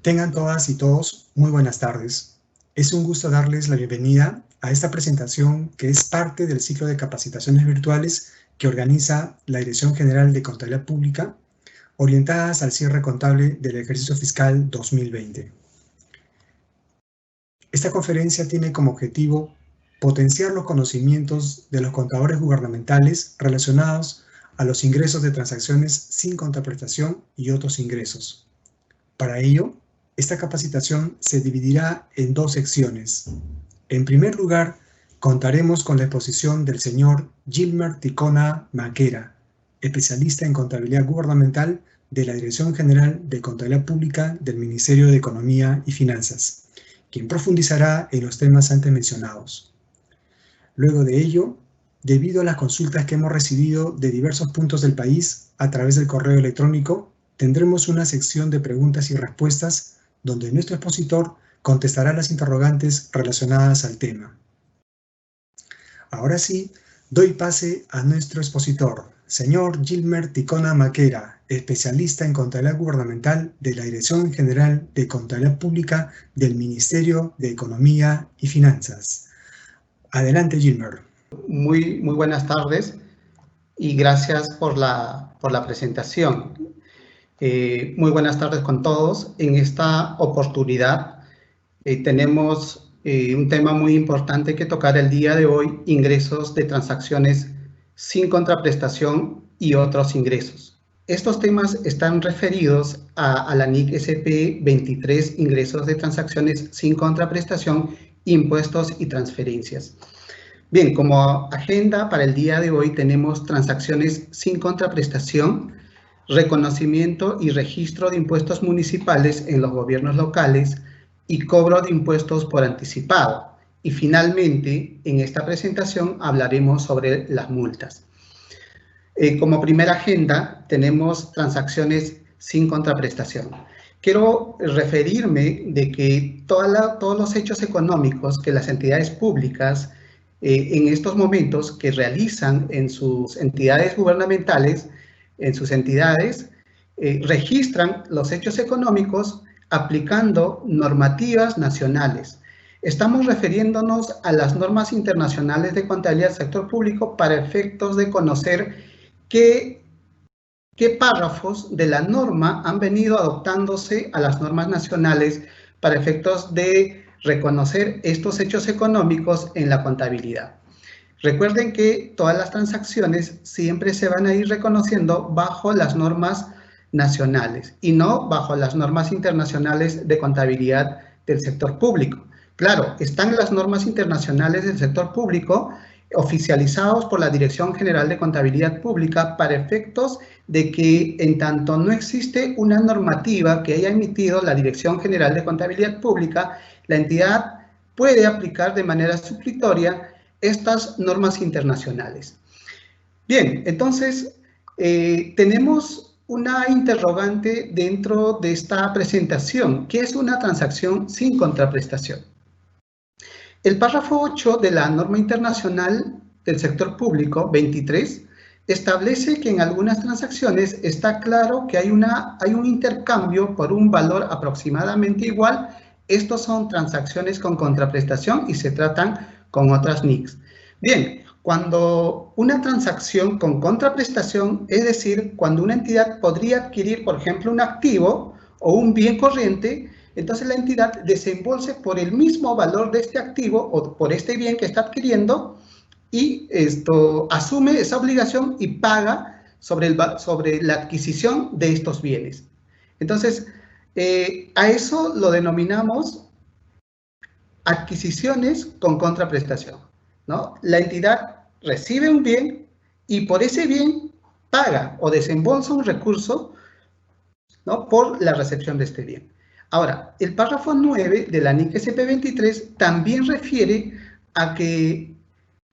Tengan todas y todos muy buenas tardes. Es un gusto darles la bienvenida a esta presentación que es parte del ciclo de capacitaciones virtuales que organiza la Dirección General de Contabilidad Pública, orientadas al cierre contable del ejercicio fiscal 2020. Esta conferencia tiene como objetivo potenciar los conocimientos de los contadores gubernamentales relacionados a los ingresos de transacciones sin contraprestación y otros ingresos. Para ello, esta capacitación se dividirá en dos secciones. En primer lugar, contaremos con la exposición del señor Gilmer Ticona Maquera, especialista en contabilidad gubernamental de la Dirección General de Contabilidad Pública del Ministerio de Economía y Finanzas, quien profundizará en los temas antes mencionados. Luego de ello, debido a las consultas que hemos recibido de diversos puntos del país a través del correo electrónico, tendremos una sección de preguntas y respuestas donde nuestro expositor contestará las interrogantes relacionadas al tema. Ahora sí, doy pase a nuestro expositor, señor Gilmer Ticona Maquera, especialista en contabilidad gubernamental de la Dirección General de Contabilidad Pública del Ministerio de Economía y Finanzas. Adelante, Gilmer. Muy buenas tardes y gracias por la presentación. Muy buenas tardes con todos. En esta oportunidad tenemos un tema muy importante que tocar el día de hoy: ingresos de transacciones sin contraprestación y otros ingresos. Estos temas están referidos a la NIC SP 23, ingresos de transacciones sin contraprestación, impuestos y transferencias. Bien, como agenda para el día de hoy tenemos transacciones sin contraprestación, reconocimiento y registro de impuestos municipales en los gobiernos locales y cobro de impuestos por anticipado. Y finalmente, en esta presentación hablaremos sobre las multas. Como primera agenda tenemos transacciones sin contraprestación. Quiero referirme de que todos los hechos económicos que las entidades públicas en estos momentos que realizan en sus entidades gubernamentales, en sus entidades, registran los hechos económicos aplicando normativas nacionales. Estamos refiriéndonos a las normas internacionales de contabilidad del sector público para efectos de conocer qué párrafos de la norma han venido adoptándose a las normas nacionales para efectos de reconocer estos hechos económicos en la contabilidad. Recuerden que todas las transacciones siempre se van a ir reconociendo bajo las normas nacionales y no bajo las normas internacionales de contabilidad del sector público. Claro, están las normas internacionales del sector público oficializados por la Dirección General de Contabilidad Pública para efectos de que en tanto no existe una normativa que haya emitido la Dirección General de Contabilidad Pública, la entidad puede aplicar de manera supletoria estas normas internacionales. Bien, entonces tenemos una interrogante dentro de esta presentación. ¿Qué es una transacción sin contraprestación? El párrafo 8 de la norma internacional del sector público 23 establece que en algunas transacciones está claro que hay un intercambio por un valor aproximadamente igual. Estos son transacciones con contraprestación y se tratan con otras NICs. Bien, cuando una transacción con contraprestación, es decir, cuando una entidad podría adquirir, por ejemplo, un activo o un bien corriente, entonces la entidad desembolse por el mismo valor de este activo o por este bien que está adquiriendo y asume esa obligación y paga sobre la adquisición de estos bienes. Entonces, a eso lo denominamos adquisiciones con contraprestación, ¿no? La entidad recibe un bien y por ese bien paga o desembolsa un recurso, ¿no?, por la recepción de este bien. Ahora, el párrafo 9 de la NIC SP 23 también refiere a que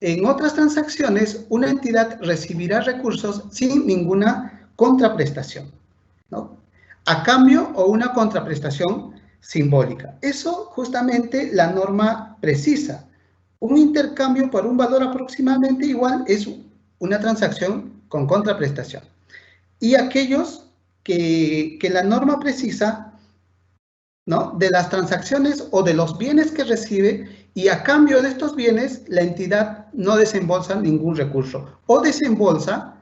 en otras transacciones una entidad recibirá recursos sin ninguna contraprestación, ¿no?, a cambio o una contraprestación simbólica. Eso justamente la norma precisa. Un intercambio por un valor aproximadamente igual es una transacción con contraprestación. Y aquellos que la norma precisa ¿no?, de las transacciones o de los bienes que recibe, y a cambio de estos bienes la entidad no desembolsa ningún recurso o desembolsa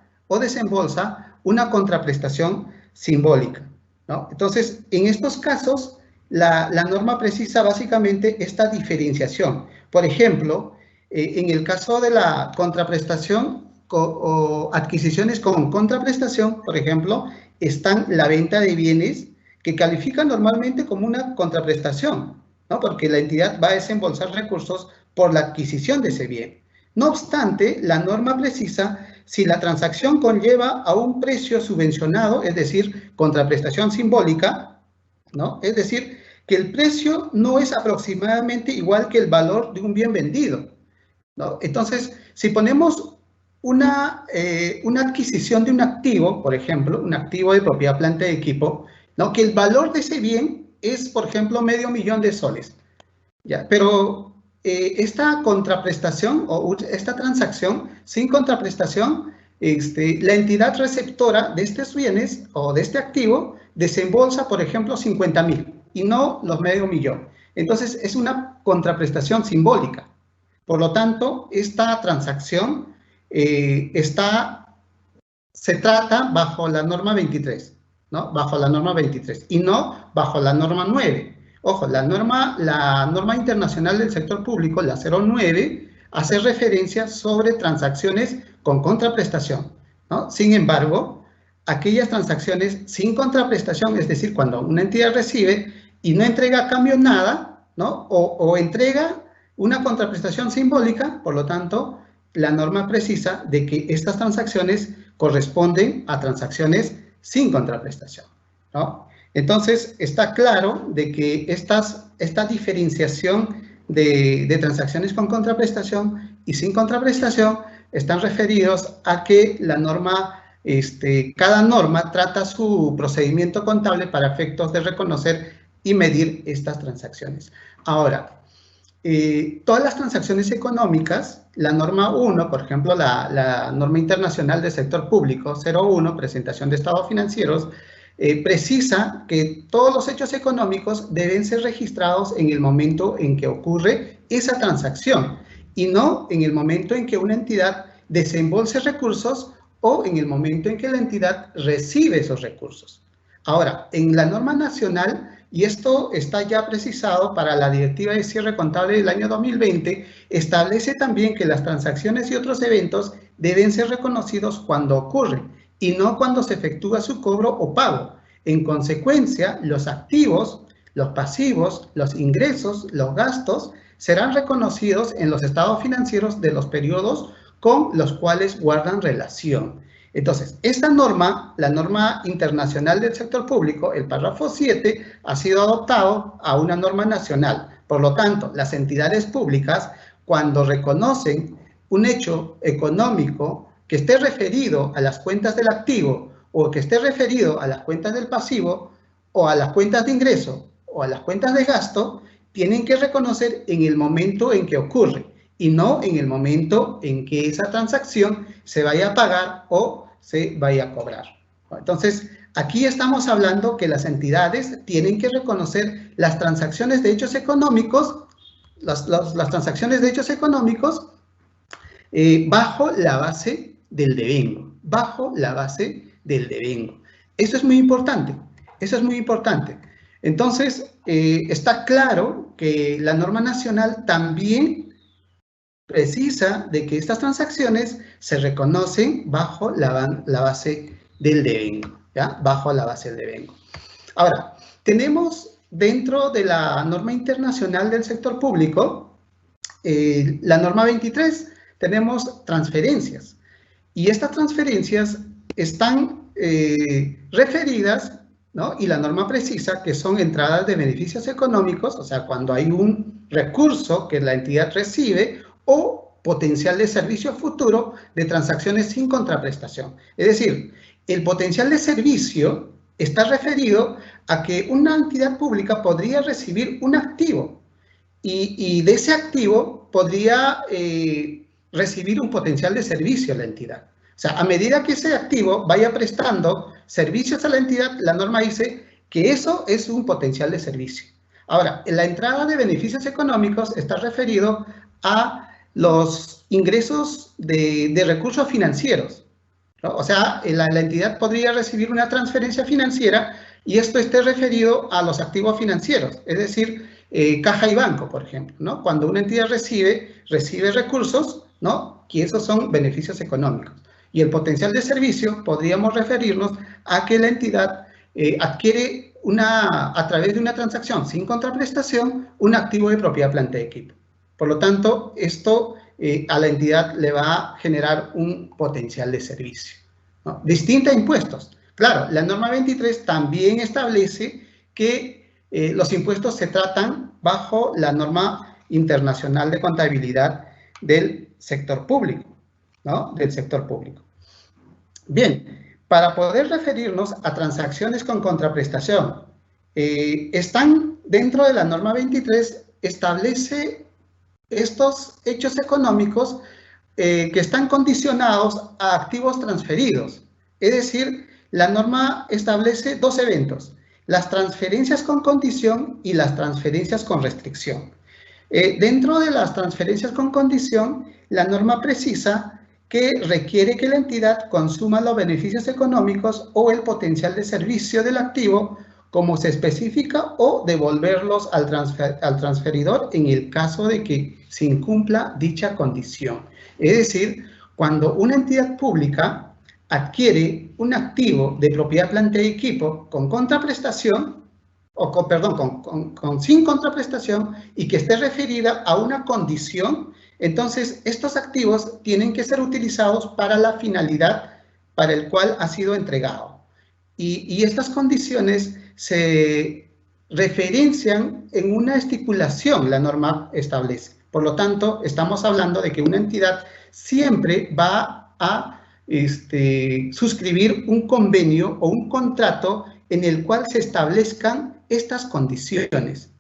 una contraprestación simbólica, ¿no? Entonces, en estos casos, la norma precisa básicamente esta diferenciación. Por ejemplo, en el caso de la contraprestación o adquisiciones con contraprestación, por ejemplo, están la venta de bienes que califican normalmente como una contraprestación, ¿no?, porque la entidad va a desembolsar recursos por la adquisición de ese bien. No obstante, la norma precisa si la transacción conlleva a un precio subvencionado, es decir, contraprestación simbólica, ¿no?, es decir, que el precio no es aproximadamente igual que el valor de un bien vendido, ¿no? Entonces, si ponemos una adquisición de un activo, por ejemplo, un activo de propiedad, planta y equipo, ¿no?, que el valor de ese bien es, por ejemplo, $500,000 de soles, ¿ya? Pero esta contraprestación o esta transacción sin contraprestación, la entidad receptora de estos bienes o de este activo desembolsa, por ejemplo, 50.000 y no los $500,000. Entonces, es una contraprestación simbólica. Por lo tanto, esta transacción se trata bajo la norma 23, ¿no?, bajo la norma 23 y no bajo la norma 9. Ojo, la norma internacional del sector público, la 09, hace referencia sobre transacciones con contraprestación, ¿no? Sin embargo, aquellas transacciones sin contraprestación, es decir, cuando una entidad recibe y no entrega a cambio nada, ¿no?, o entrega una contraprestación simbólica, por lo tanto, la norma precisa de que estas transacciones corresponden a transacciones sin contraprestación, ¿no? Entonces, está claro de que esta diferenciación de transacciones con contraprestación y sin contraprestación están referidos a que la norma, cada norma trata su procedimiento contable para efectos de reconocer y medir estas transacciones. Ahora, todas las transacciones económicas, la norma 1, por ejemplo, la norma internacional del sector público 01, presentación de estados financieros, precisa que todos los hechos económicos deben ser registrados en el momento en que ocurre esa transacción y no en el momento en que una entidad desembolse recursos o en el momento en que la entidad recibe esos recursos. Ahora, en la norma nacional, y esto está ya precisado para la Directiva de Cierre Contable del año 2020, establece también que las transacciones y otros eventos deben ser reconocidos cuando ocurren y no cuando se efectúa su cobro o pago. En consecuencia, los activos, los pasivos, los ingresos, los gastos serán reconocidos en los estados financieros de los periodos con los cuales guardan relación. Entonces, esta norma, la norma internacional del sector público, el párrafo 7, ha sido adoptado a una norma nacional. Por lo tanto, las entidades públicas, cuando reconocen un hecho económico que esté referido a las cuentas del activo o que esté referido a las cuentas del pasivo o a las cuentas de ingreso o a las cuentas de gasto, tienen que reconocer en el momento en que ocurre y no en el momento en que esa transacción se vaya a pagar o se vaya a cobrar. Entonces, aquí estamos hablando que las entidades tienen que reconocer las transacciones de hechos económicos, las transacciones de hechos económicos bajo la base del devengo, bajo la base del devengo. Eso es muy importante, eso es muy importante. Entonces, está claro que la norma nacional también precisa de que estas transacciones se reconocen bajo la base del devengo, ¿ya? Bajo la base del devengo. Ahora, tenemos dentro de la norma internacional del sector público, la norma 23, tenemos transferencias. Y estas transferencias están referidas, ¿no?, y la norma precisa que son entradas de beneficios económicos, o sea, cuando hay un recurso que la entidad recibe, o potencial de servicio futuro de transacciones sin contraprestación. Es decir, el potencial de servicio está referido a que una entidad pública podría recibir un activo y de ese activo podría recibir un potencial de servicio a la entidad. O sea, a medida que ese activo vaya prestando servicios a la entidad, la norma dice que eso es un potencial de servicio. Ahora, la entrada de beneficios económicos está referido a los ingresos de recursos financieros, ¿no? O sea, la entidad podría recibir una transferencia financiera y esto esté referido a los activos financieros, es decir, caja y banco, por ejemplo, ¿no? Cuando una entidad recibe recursos, ¿no? Y esos son beneficios económicos. Y el potencial de servicio podríamos referirnos a que la entidad adquiere a través de una transacción sin contraprestación un activo de propiedad, planta y equipo. Por lo tanto, esto a la entidad le va a generar un potencial de servicio, ¿no? Distinta a impuestos. Claro, la norma 23 también establece que los impuestos se tratan bajo la norma internacional de contabilidad del sector público, ¿no? Del sector público. Bien, para poder referirnos a transacciones con contraprestación, están dentro de la norma 23, establece estos hechos económicos que están condicionados a activos transferidos. Es decir, la norma establece dos eventos: las transferencias con condición y las transferencias con restricción. Dentro de las transferencias con condición, la norma precisa que requiere que la entidad consuma los beneficios económicos o el potencial de servicio del activo como se especifica, o devolverlos al transferidor en el caso de que se incumpla dicha condición. Es decir, cuando una entidad pública adquiere un activo de propiedad, planta y equipo con contraprestación, sin contraprestación, y que esté referida a una condición, entonces estos activos tienen que ser utilizados para la finalidad para el cual ha sido entregado. Y estas condiciones se referencian en una estipulación, la norma establece. Por lo tanto, estamos hablando de que una entidad siempre va a suscribir un convenio o un contrato en el cual se establezcan estas condiciones.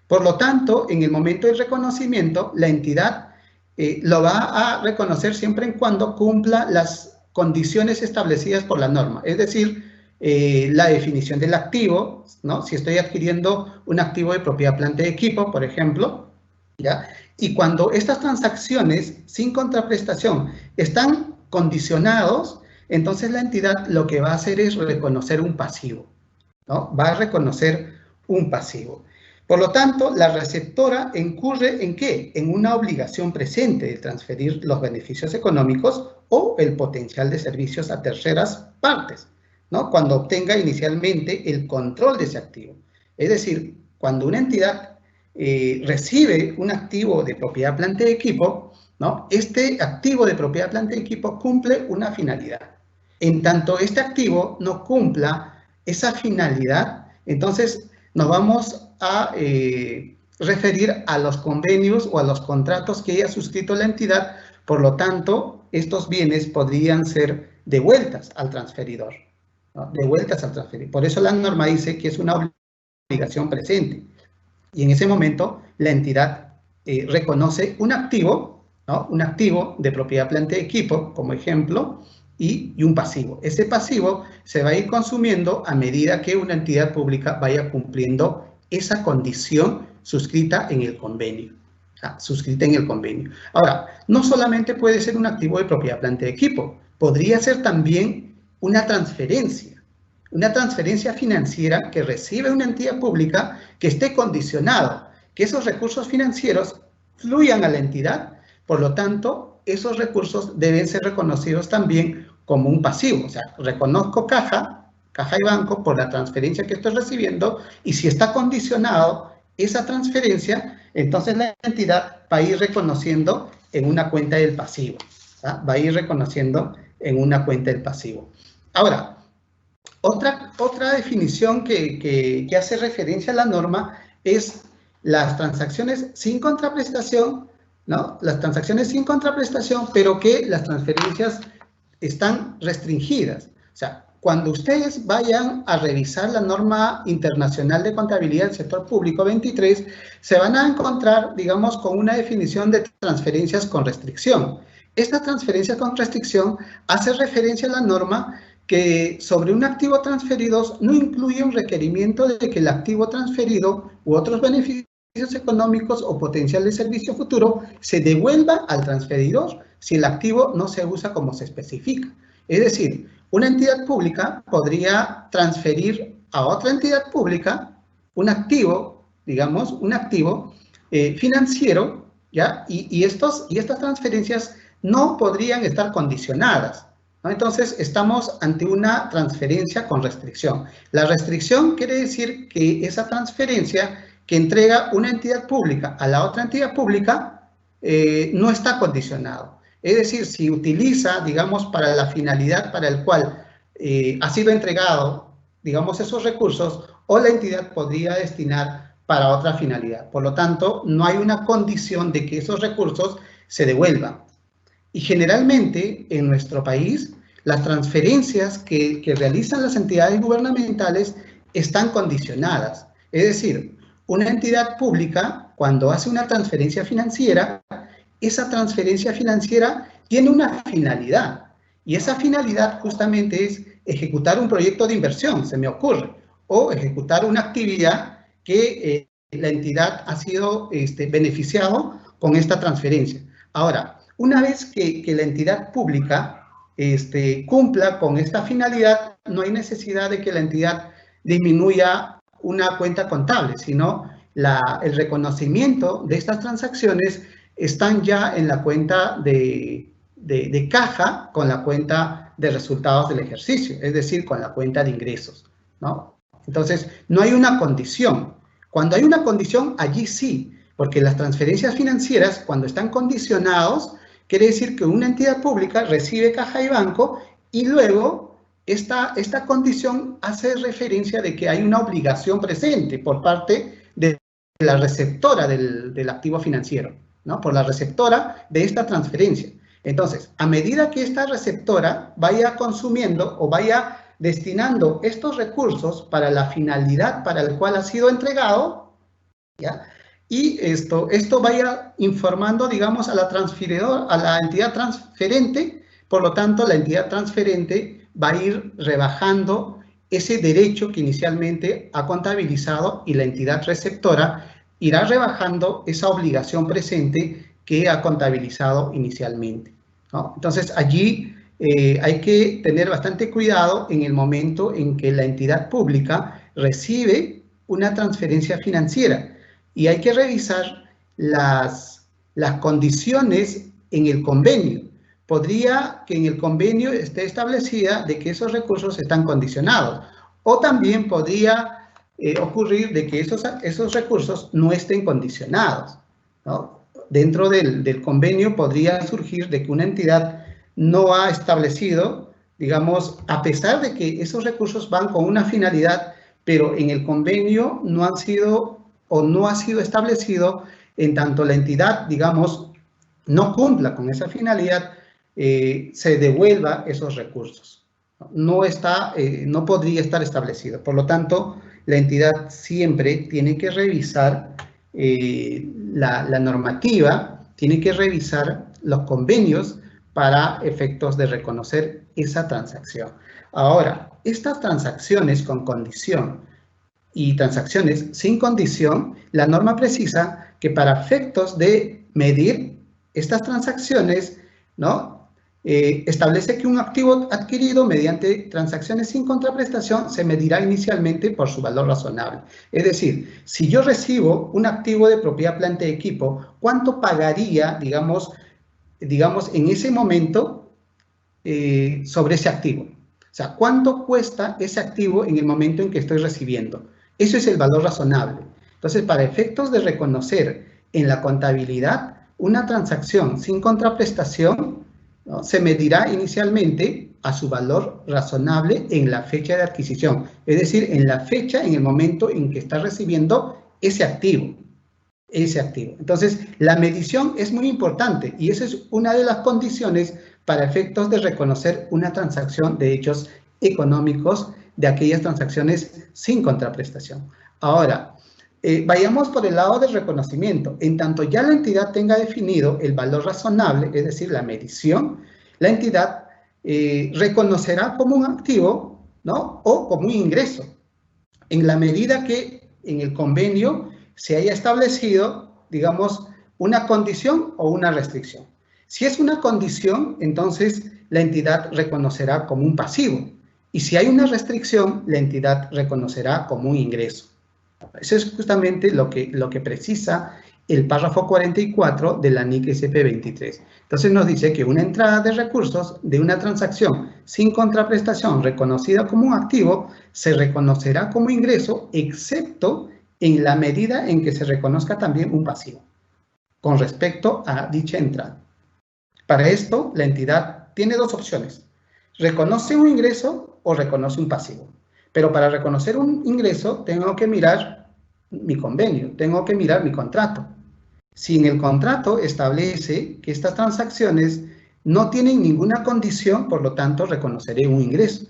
Por lo tanto, en el momento del reconocimiento, la entidad lo va a reconocer siempre y cuando cumpla las condiciones establecidas por la norma. Es decir, la definición del activo, ¿no? Si estoy adquiriendo un activo de propiedad, planta y equipo, por ejemplo, ¿ya? Y cuando estas transacciones sin contraprestación están condicionados, entonces la entidad lo que va a hacer es reconocer un pasivo, ¿no? Va a reconocer un pasivo. Por lo tanto, la receptora incurre ¿en qué? En una obligación presente de transferir los beneficios económicos o el potencial de servicios a terceras partes, ¿no? Cuando obtenga inicialmente el control de ese activo. Es decir, cuando una entidad recibe un activo de propiedad, planta y equipo, ¿no? Este activo de propiedad, planta y equipo cumple una finalidad. En tanto este activo no cumpla esa finalidad, entonces nos vamos a referir a los convenios o a los contratos que haya suscrito la entidad. Por lo tanto, estos bienes podrían ser devueltas al transferidor, ¿no? Devueltas al transferidor. Por eso la norma dice que es una obligación presente. Y en ese momento la entidad reconoce un activo, ¿no? Un activo de propiedad, planta y equipo, como ejemplo, y un pasivo. Ese pasivo se va a ir consumiendo a medida que una entidad pública vaya cumpliendo esa condición suscrita en el convenio. Suscrita en el convenio. Ahora, no solamente puede ser un activo de propiedad, planta y equipo, podría ser también una transferencia financiera que recibe una entidad pública que esté condicionado, que esos recursos financieros fluyan a la entidad. Por lo tanto, esos recursos deben ser reconocidos también como un pasivo. O sea, reconozco caja y banco por la transferencia que estoy recibiendo, y si está condicionado esa transferencia, entonces la entidad va a ir reconociendo en una cuenta del pasivo, ¿tá? Va a ir reconociendo en una cuenta del pasivo. Ahora, otra definición que hace referencia a la norma es las transacciones sin contraprestación, ¿no? Las transacciones sin contraprestación, pero que las transferencias están restringidas. O sea, cuando ustedes vayan a revisar la norma internacional de contabilidad del sector público 23, se van a encontrar, digamos, con una definición de transferencias con restricción. Esta transferencia con restricción hace referencia a la norma que sobre un activo transferido no incluye un requerimiento de que el activo transferido u otros beneficios económicos o potencial de servicio futuro se devuelva al transferidor si el activo no se usa como se especifica. Es decir, una entidad pública podría transferir a otra entidad pública un activo, digamos, un activo financiero, ¿ya? Y estas transferencias no podrían estar condicionadas, ¿no? Entonces, estamos ante una transferencia con restricción. La restricción quiere decir que esa transferencia que entrega una entidad pública a la otra entidad pública no está condicionado. Es decir, si utiliza, digamos, para la finalidad para el cual ha sido entregado, digamos, esos recursos, o la entidad podría destinar para otra finalidad. Por lo tanto, no hay una condición de que esos recursos se devuelvan. Y generalmente, en nuestro país, las transferencias que realizan las entidades gubernamentales están condicionadas. Es decir, una entidad pública, cuando hace una transferencia financiera, esa transferencia financiera tiene una finalidad. Y esa finalidad justamente es ejecutar un proyecto de inversión, se me ocurre, o ejecutar una actividad que la entidad ha sido beneficiado con esta transferencia. Ahora, una vez que la entidad pública cumpla con esta finalidad, no hay necesidad de que la entidad disminuya una cuenta contable, sino el reconocimiento de estas transacciones están ya en la cuenta de caja con la cuenta de resultados del ejercicio, es decir, con la cuenta de ingresos, ¿no? Entonces, no hay una condición. Cuando hay una condición, allí sí, porque las transferencias financieras, cuando están condicionados, quiere decir que una entidad pública recibe caja y banco y luego esta condición hace referencia de que hay una obligación presente por parte de la receptora del activo financiero, ¿no? Por la receptora de esta transferencia. Entonces, a medida que esta receptora vaya consumiendo o vaya destinando estos recursos para la finalidad para la cual ha sido entregado, ¿ya? Y esto vaya informando, digamos, a la entidad transferente, por lo tanto, la entidad transferente va a ir rebajando ese derecho que inicialmente ha contabilizado y la entidad receptora irá rebajando esa obligación presente que ha contabilizado inicialmente, ¿no? Entonces, allí hay que tener bastante cuidado en el momento en que la entidad pública recibe una transferencia financiera y hay que revisar las condiciones en el convenio. Podría que en el convenio esté establecida de que esos recursos están condicionados, o también podría ocurrir de que esos recursos no estén condicionados, ¿no? Dentro del convenio podría surgir de que una entidad no ha establecido, digamos, a pesar de que esos recursos van con una finalidad, pero en el convenio no han sido o no ha sido establecido, en tanto la entidad, digamos, no cumpla con esa finalidad, se devuelva esos recursos. No podría estar establecido. Por lo tanto, la entidad siempre tiene que revisar la normativa, tiene que revisar los convenios para efectos de reconocer esa transacción. Ahora, estas transacciones con condición y transacciones sin condición, la norma precisa que para efectos de medir estas transacciones, ¿no? Establece que un activo adquirido mediante transacciones sin contraprestación se medirá inicialmente por su valor razonable. Es decir, si yo recibo un activo de propiedad, planta y equipo, ¿cuánto pagaría, digamos, en ese momento sobre ese activo? O sea, ¿cuánto cuesta ese activo en el momento en que estoy recibiendo? Eso es el valor razonable. Entonces, para efectos de reconocer en la contabilidad una transacción sin contraprestación, ¿no? Se medirá inicialmente a su valor razonable en la fecha de adquisición, es decir, en la fecha, en el momento en que está recibiendo ese activo. Entonces, la medición es muy importante y esa es una de las condiciones para efectos de reconocer una transacción de hechos económicos de aquellas transacciones sin contraprestación. Ahora, vayamos por el lado del reconocimiento. En tanto ya la entidad tenga definido el valor razonable, es decir, la medición, la entidad reconocerá como un activo, ¿no? O como un ingreso, en la medida que en el convenio se haya establecido, digamos, una condición o una restricción. Si es una condición, entonces la entidad reconocerá como un pasivo. Y si hay una restricción, la entidad reconocerá como un ingreso. Eso es justamente lo que precisa el párrafo 44 de la NIC SP23. Entonces nos dice que una entrada de recursos de una transacción sin contraprestación reconocida como un activo se reconocerá como ingreso, excepto en la medida en que se reconozca también un pasivo con respecto a dicha entrada. Para esto, la entidad tiene dos opciones: reconoce un ingreso o reconoce un pasivo. Pero para reconocer un ingreso tengo que mirar mi convenio, tengo que mirar mi contrato. Si en el contrato establece que estas transacciones no tienen ninguna condición, por lo tanto reconoceré un ingreso.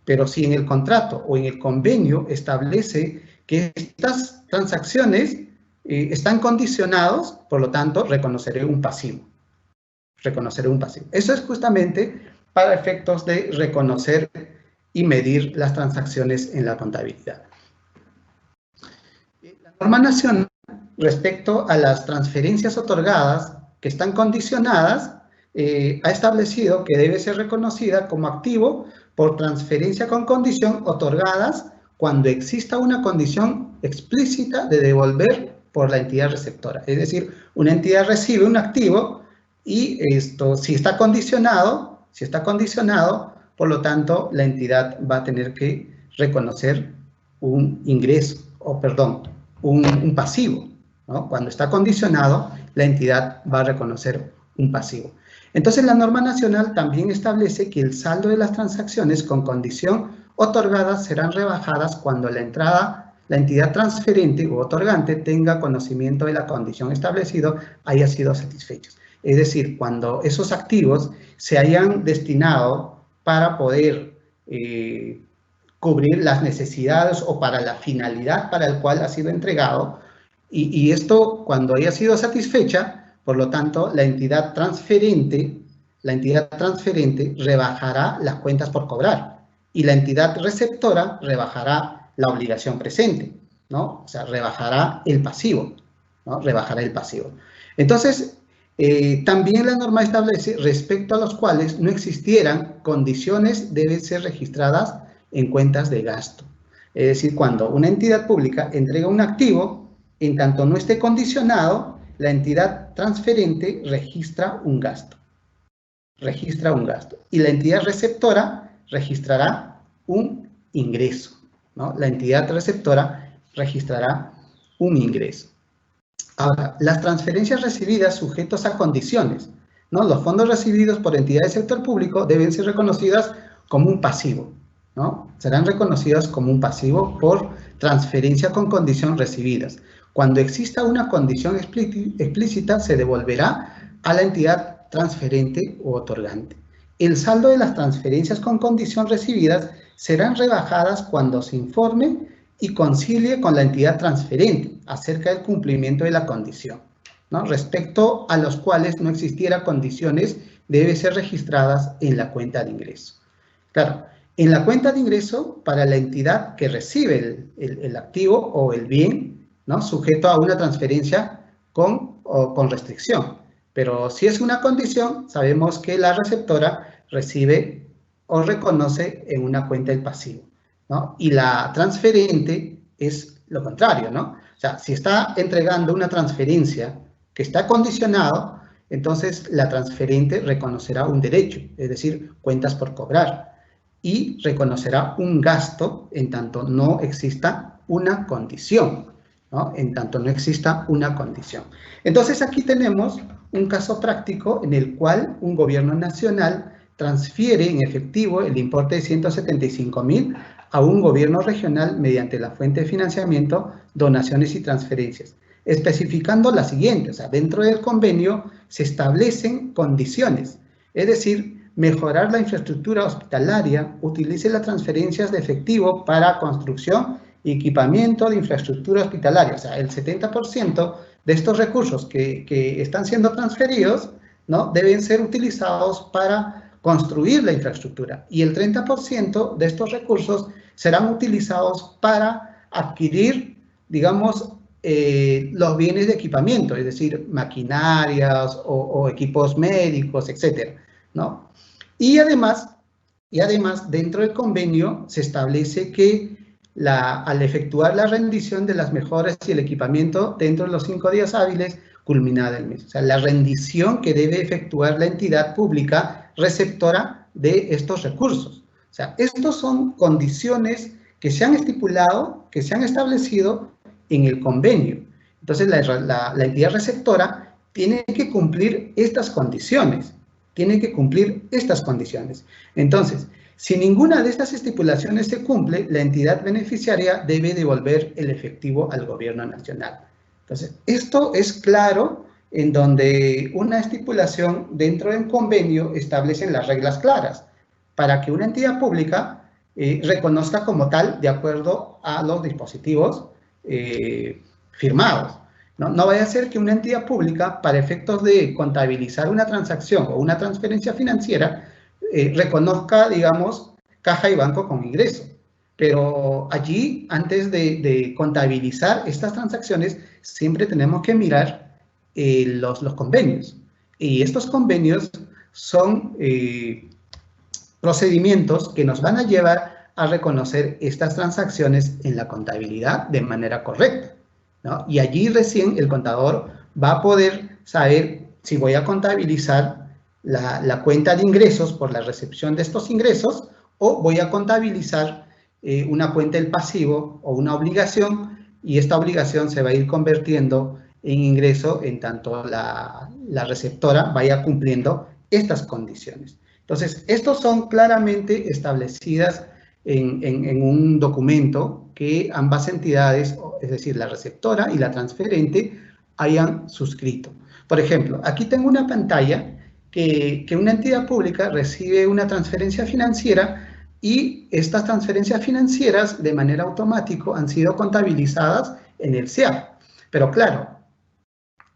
Pero si en el contrato o en el convenio establece que estas transacciones están condicionados, por lo tanto reconoceré un pasivo. Reconoceré un pasivo. Eso es justamente para efectos de reconocer y medir las transacciones en la contabilidad. La norma nacional respecto a las transferencias otorgadas que están condicionadas ha establecido que debe ser reconocida como activo por transferencia con condición otorgadas cuando exista una condición explícita de devolver por la entidad receptora. Es decir, una entidad recibe un activo y esto, si está condicionado, por lo tanto, la entidad va a tener que reconocer un ingreso, o perdón, un pasivo, ¿no? Cuando está condicionado, la entidad va a reconocer un pasivo. Entonces, la norma nacional también establece que el saldo de las transacciones con condición otorgadas serán rebajadas cuando la entidad transferente u otorgante tenga conocimiento de la condición establecida haya sido satisfecha. Es decir, cuando esos activos se hayan destinado para poder cubrir las necesidades o para la finalidad para la cual ha sido entregado, y esto cuando haya sido satisfecha, por lo tanto, la entidad transferente rebajará las cuentas por cobrar y la entidad receptora rebajará la obligación presente, ¿no? O sea, rebajará el pasivo, ¿no? Rebajará el pasivo. Entonces, también la norma establece respecto a los cuales no existieran condiciones deben ser registradas en cuentas de gasto. Es decir, cuando una entidad pública entrega un activo, en tanto no esté condicionado, la entidad transferente registra un gasto. Y la entidad receptora registrará un ingreso, ¿no? La entidad receptora registrará un ingreso. Ahora, las transferencias recibidas sujetos a condiciones, ¿no? Los fondos recibidos por entidades del sector público deben ser reconocidas como un pasivo, ¿no? Serán reconocidas como un pasivo por transferencia con condición recibidas. Cuando exista una condición explícita, se devolverá a la entidad transferente u otorgante. El saldo de las transferencias con condición recibidas serán rebajadas cuando se informe y concilie con la entidad transferente acerca del cumplimiento de la condición, ¿no? Respecto a los cuales no existiera condiciones, debe ser registradas en la cuenta de ingreso. Claro, en la cuenta de ingreso para la entidad que recibe el activo o el bien, ¿no? Sujeto a una transferencia con restricción. Pero si es una condición, sabemos que la receptora recibe o reconoce en una cuenta el pasivo, ¿no? Y la transferente es lo contrario, ¿no? O sea, si está entregando una transferencia que está condicionado, entonces la transferente reconocerá un derecho, es decir, cuentas por cobrar, y reconocerá un gasto en tanto no exista una condición, ¿no? En tanto no exista una condición. Entonces aquí tenemos un caso práctico en el cual un gobierno nacional transfiere en efectivo el importe de 175.000 a un gobierno regional mediante la fuente de financiamiento, donaciones y transferencias, especificando la siguiente: o sea, dentro del convenio se establecen condiciones, es decir, mejorar la infraestructura hospitalaria, utilice las transferencias de efectivo para construcción y equipamiento de infraestructura hospitalaria. O sea, el 70% de estos recursos que están siendo transferidos, ¿no? Deben ser utilizados para construir la infraestructura, y el 30% de estos recursos serán utilizados para adquirir, digamos, los bienes de equipamiento, es decir, maquinarias o equipos médicos, etcétera, ¿no? Y además, dentro del convenio se establece que al efectuar la rendición de las mejoras y el equipamiento dentro de los 5 días hábiles culminada el mes. O sea, la rendición que debe efectuar la entidad pública receptora de estos recursos. O sea, estos son condiciones que se han estipulado, que se han establecido en el convenio. Entonces, la entidad receptora tiene que cumplir estas condiciones. Tiene que cumplir estas condiciones. Entonces, si ninguna de estas estipulaciones se cumple, la entidad beneficiaria debe devolver el efectivo al gobierno nacional. Entonces, esto es claro en donde una estipulación dentro del convenio establece las reglas claras para que una entidad pública reconozca como tal de acuerdo a los dispositivos firmados. No vaya a ser que una entidad pública, para efectos de contabilizar una transacción o una transferencia financiera, reconozca, digamos, caja y banco con ingreso. Pero allí, antes de contabilizar estas transacciones, siempre tenemos que mirar los convenios. Y estos convenios son procedimientos que nos van a llevar a reconocer estas transacciones en la contabilidad de manera correcta, ¿no? Y allí recién el contador va a poder saber si voy a contabilizar la cuenta de ingresos por la recepción de estos ingresos o voy a contabilizar una cuenta del pasivo o una obligación, y esta obligación se va a ir convirtiendo en ingreso en tanto la receptora vaya cumpliendo estas condiciones. Entonces, estos son claramente establecidas en un documento que ambas entidades, es decir, la receptora y la transferente, hayan suscrito. Por ejemplo, aquí tengo una pantalla que una entidad pública recibe una transferencia financiera y estas transferencias financieras de manera automática han sido contabilizadas en el SEAP. Pero claro,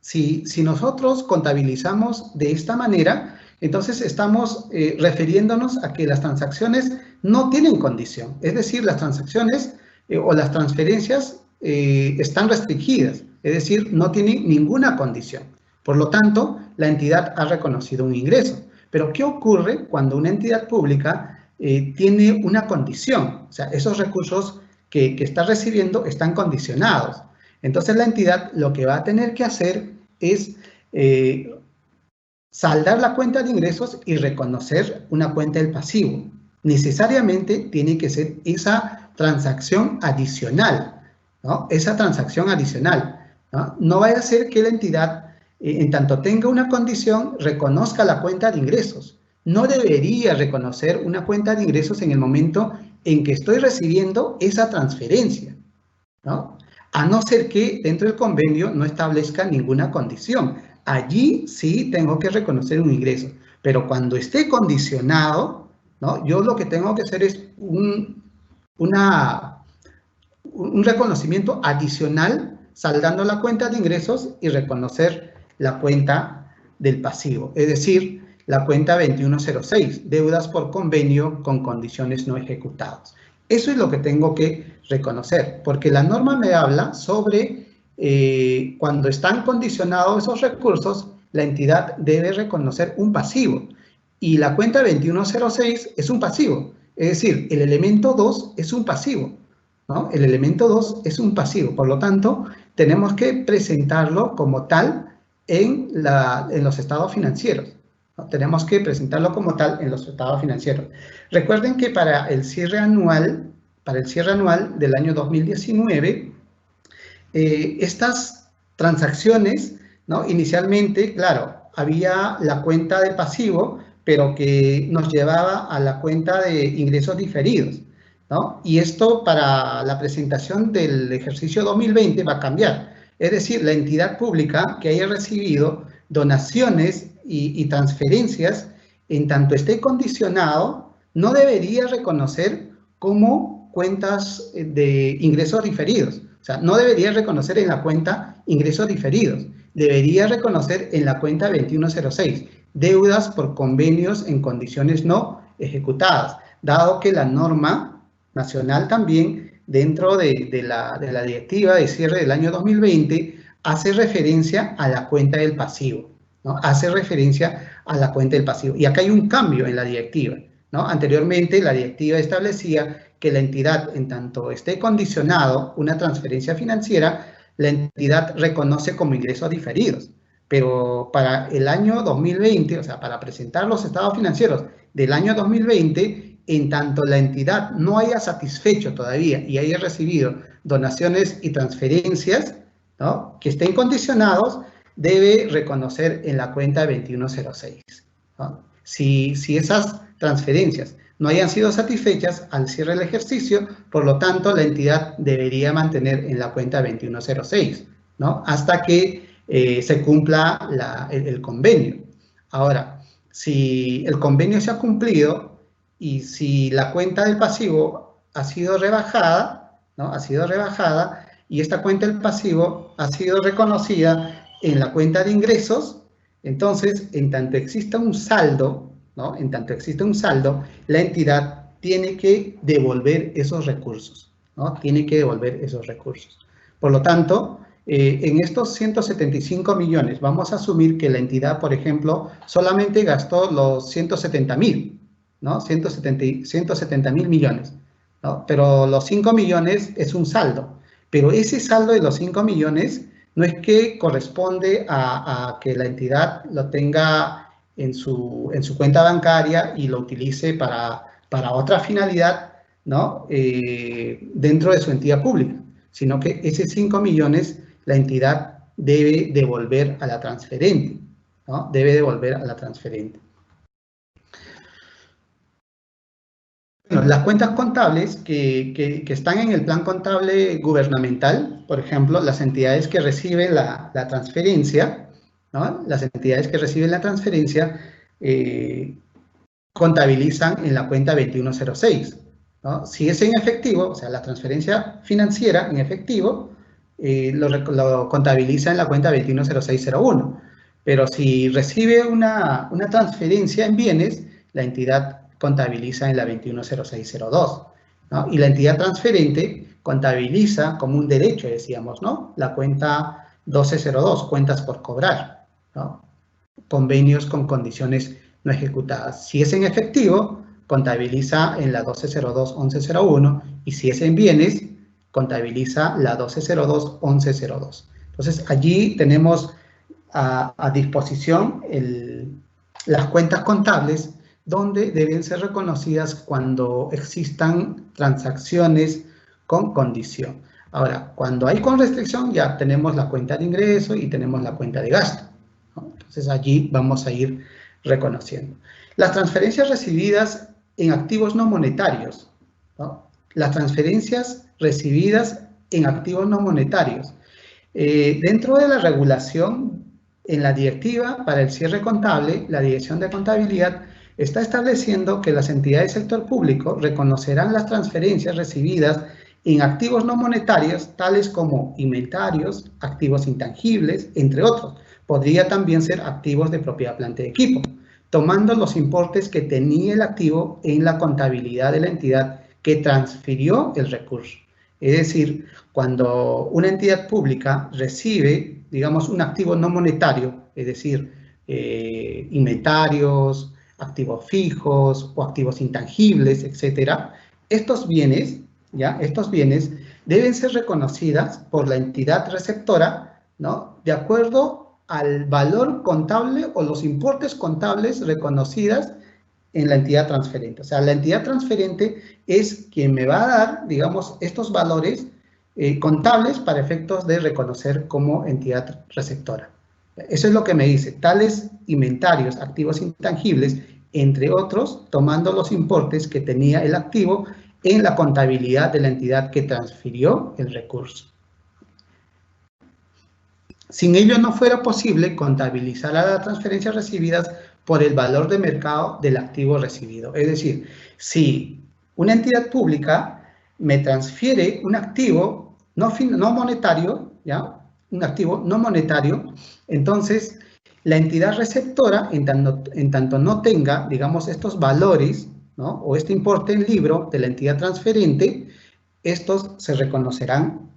si nosotros contabilizamos de esta manera, entonces estamos refiriéndonos a que las transacciones no tienen condición. Es decir, las transacciones o las transferencias están restringidas, es decir, no tienen ninguna condición. Por lo tanto, la entidad ha reconocido un ingreso. Pero, ¿qué ocurre cuando una entidad pública tiene una condición? O sea, esos recursos que está recibiendo están condicionados. Entonces, la entidad lo que va a tener que hacer es saldar la cuenta de ingresos y reconocer una cuenta del pasivo. Necesariamente tiene que ser esa transacción adicional, ¿no? Esa transacción adicional, ¿no? No vaya a ser que la entidad, en tanto tenga una condición, reconozca la cuenta de ingresos. No debería reconocer una cuenta de ingresos en el momento en que estoy recibiendo esa transferencia, ¿no? A no ser que dentro del convenio no establezca ninguna condición. Allí sí tengo que reconocer un ingreso, pero cuando esté condicionado, ¿no? Yo lo que tengo que hacer es un reconocimiento adicional, saldando la cuenta de ingresos y reconocer la cuenta del pasivo, es decir, la cuenta 2106, deudas por convenio con condiciones no ejecutadas. Eso es lo que tengo que reconocer, porque la norma me habla sobre cuando están condicionados esos recursos, la entidad debe reconocer un pasivo, y la cuenta 2106 es un pasivo, es decir, el elemento 2 es un pasivo, ¿no? El elemento 2 es un pasivo, por lo tanto, tenemos que presentarlo como tal en los estados financieros, ¿no? Tenemos que presentarlo como tal en los estados financieros. Recuerden que para el cierre anual del año 2019, estas transacciones, ¿no? Inicialmente, claro, había la cuenta de pasivo, pero que nos llevaba a la cuenta de ingresos diferidos, ¿no? Y esto para la presentación del ejercicio 2020 va a cambiar. Es decir, la entidad pública que haya recibido donaciones y transferencias, en tanto esté condicionado, no debería reconocer como cuentas de ingresos diferidos. O sea, no debería reconocer en la cuenta ingresos diferidos. Debería reconocer en la cuenta 2106, deudas por convenios en condiciones no ejecutadas, dado que la norma nacional también dentro de la directiva de cierre del año 2020 hace referencia a la cuenta del pasivo, ¿no? Hace referencia a la cuenta del pasivo. Y acá hay un cambio en la directiva, ¿no? Anteriormente la directiva establecía que la entidad, en tanto esté condicionado una transferencia financiera, la entidad reconoce como ingresos diferidos. Pero para el año 2020, o sea, para presentar los estados financieros del año 2020, en tanto la entidad no haya satisfecho todavía y haya recibido donaciones y transferencias, ¿no?, que estén condicionados, debe reconocer en la cuenta 2106, ¿no? Si esas transferencias no hayan sido satisfechas al cierre del ejercicio, por lo tanto, la entidad debería mantener en la cuenta 2106, ¿no?, hasta que se cumpla el convenio. Ahora, si el convenio se ha cumplido y si la cuenta del pasivo ha sido rebajada, ¿no?, ha sido rebajada, y esta cuenta del pasivo ha sido reconocida en la cuenta de ingresos, entonces, en tanto exista un saldo, ¿no?, en tanto exista un saldo, la entidad tiene que devolver esos recursos, ¿no?, tiene que devolver esos recursos. Por lo tanto, en estos 175 millones, vamos a asumir que la entidad, por ejemplo, solamente gastó los 170.000, ¿no?, 170.000 millones, ¿no?, pero los 5 millones es un saldo. Pero ese saldo de los 5 millones no es que corresponde a que la entidad lo tenga en su cuenta bancaria y lo utilice para otra finalidad, ¿no?, dentro de su entidad pública, sino que ese 5 millones la entidad debe devolver a la transferente, ¿no?, debe devolver a la transferente. Bueno, las cuentas contables que están en el plan contable gubernamental, por ejemplo, las entidades que reciben la transferencia, ¿no?, las entidades que reciben la transferencia contabilizan en la cuenta 2106, ¿no? Si es en efectivo, o sea, la transferencia financiera en efectivo, lo contabiliza en la cuenta 210601. Pero si recibe una transferencia en bienes, la entidad contabiliza en la 210602, ¿no? Y la entidad transferente contabiliza como un derecho, decíamos, ¿no?, la cuenta 1202, cuentas por cobrar, ¿no?, convenios con condiciones no ejecutadas. Si es en efectivo, contabiliza en la 1202-1101, y si es en bienes, contabiliza la 1202-1102. Entonces, allí tenemos a disposición las cuentas contables donde deben ser reconocidas cuando existan transacciones con condición. Ahora, cuando hay con restricción, ya tenemos la cuenta de ingreso y tenemos la cuenta de gasto, ¿no? Entonces, allí vamos a ir reconociendo. Las transferencias recibidas en activos no monetarios, ¿no? Las transferencias recibidas en activos no monetarios. Dentro de la regulación, en la directiva para el cierre contable, la Dirección de Contabilidad está estableciendo que las entidades del sector público reconocerán las transferencias recibidas en activos no monetarios, tales como inventarios, activos intangibles, entre otros. Podría también ser activos de propiedad, planta y equipo, tomando los importes que tenía el activo en la contabilidad de la entidad que transfirió el recurso. Es decir, cuando una entidad pública recibe, digamos, un activo no monetario, es decir, inventarios, activos fijos o activos intangibles, etcétera, estos bienes deben ser reconocidas por la entidad receptora, ¿no?, de acuerdo al valor contable o los importes contables reconocidas en la entidad transferente. O sea, la entidad transferente es quien me va a dar, digamos, estos valores contables para efectos de reconocer como entidad receptora. Eso es lo que me dice, tales inventarios, activos intangibles, entre otros, tomando los importes que tenía el activo en la contabilidad de la entidad que transfirió el recurso. Sin ello no fuera posible contabilizar a las transferencias recibidas por el valor de mercado del activo recibido. Es decir, si una entidad pública me transfiere un activo no monetario, ¿ya?, un activo no monetario, entonces la entidad receptora, en tanto no tenga, digamos, estos valores, ¿no?, o este importe en libro de la entidad transferente, estos se reconocerán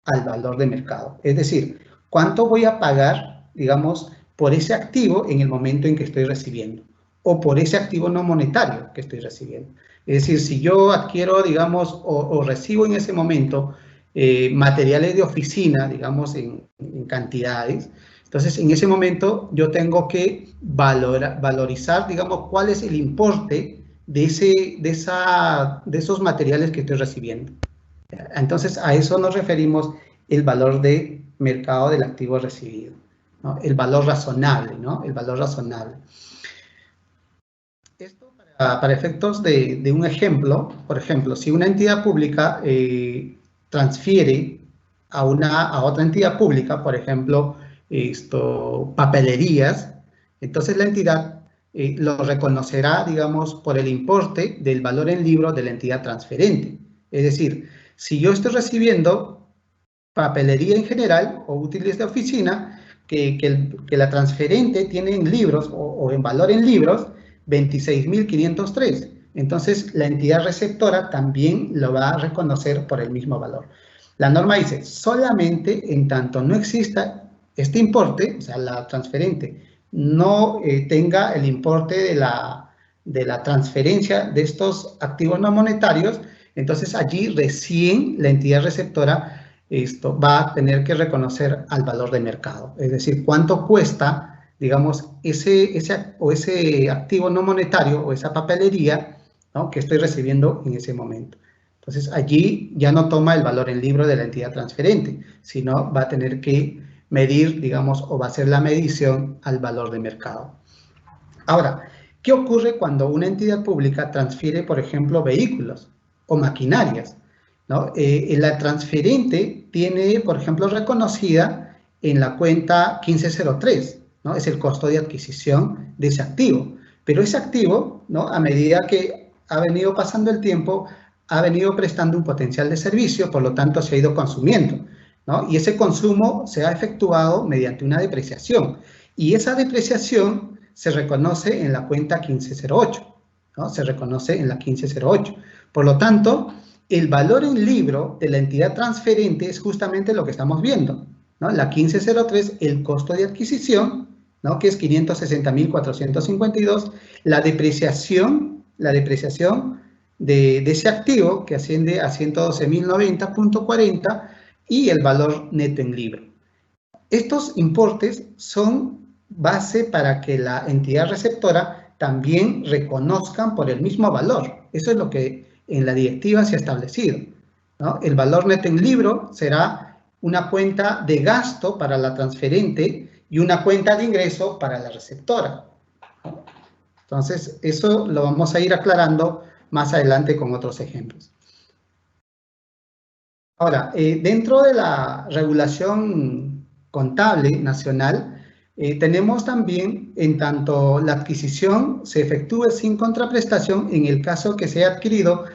al valor de mercado. Es decir, ¿cuánto voy a pagar, digamos, por ese activo en el momento en que estoy recibiendo? O por ese activo no monetario que estoy recibiendo. Es decir, si yo adquiero, digamos, o recibo en ese momento materiales de oficina, digamos, en cantidades, entonces en ese momento yo tengo que valorizar, digamos, cuál es el importe de esos materiales que estoy recibiendo. Entonces, a eso nos referimos el valor de mercado del activo recibido, ¿no? El valor razonable, ¿no? El valor razonable. Esto para efectos de un ejemplo, por ejemplo, si una entidad pública transfiere a otra entidad pública, por ejemplo, papelerías, entonces la entidad lo reconocerá, digamos, por el importe del valor en libro de la entidad transferente. Es decir, si yo estoy recibiendo papelería en general o útiles de oficina, que la transferente tiene en libros o en valor en libros 26.503. Entonces, la entidad receptora también lo va a reconocer por el mismo valor. La norma dice, solamente en tanto no exista este importe, o sea, la transferente no tenga el importe de la transferencia de estos activos no monetarios, entonces allí recién la entidad receptora va a tener que reconocer al valor de mercado. Es decir, cuánto cuesta, digamos, ese activo no monetario o esa papelería, ¿no?, que estoy recibiendo en ese momento. Entonces, allí ya no toma el valor en libro de la entidad transferente, sino va a tener que medir, digamos, o va a hacer la medición al valor de mercado. Ahora, ¿qué ocurre cuando una entidad pública transfiere, por ejemplo, vehículos o maquinarias, ¿no? La transferente tiene, por ejemplo, reconocida en la cuenta 1503, ¿no? Es el costo de adquisición de ese activo. Pero ese activo, ¿no?, a medida que ha venido pasando el tiempo, ha venido prestando un potencial de servicio, por lo tanto se ha ido consumiendo, ¿no? Y ese consumo se ha efectuado mediante una depreciación. Y esa depreciación se reconoce en la cuenta 1508, ¿no? Se reconoce en la 1508. Por lo tanto, el valor en libro de la entidad transferente es justamente lo que estamos viendo, ¿no? La 1503, el costo de adquisición, ¿no?, que es 560.452, la depreciación de ese activo, que asciende a 112.090.40, y el valor neto en libro. Estos importes son base para que la entidad receptora también reconozcan por el mismo valor. Eso es lo que en la directiva se ha establecido, ¿no? El valor neto en libro será una cuenta de gasto para la transferente y una cuenta de ingreso para la receptora, ¿no? Entonces, eso lo vamos a ir aclarando más adelante con otros ejemplos. Ahora, dentro de la regulación contable nacional, tenemos también, en tanto la adquisición se efectúe sin contraprestación, en el caso que sea adquirido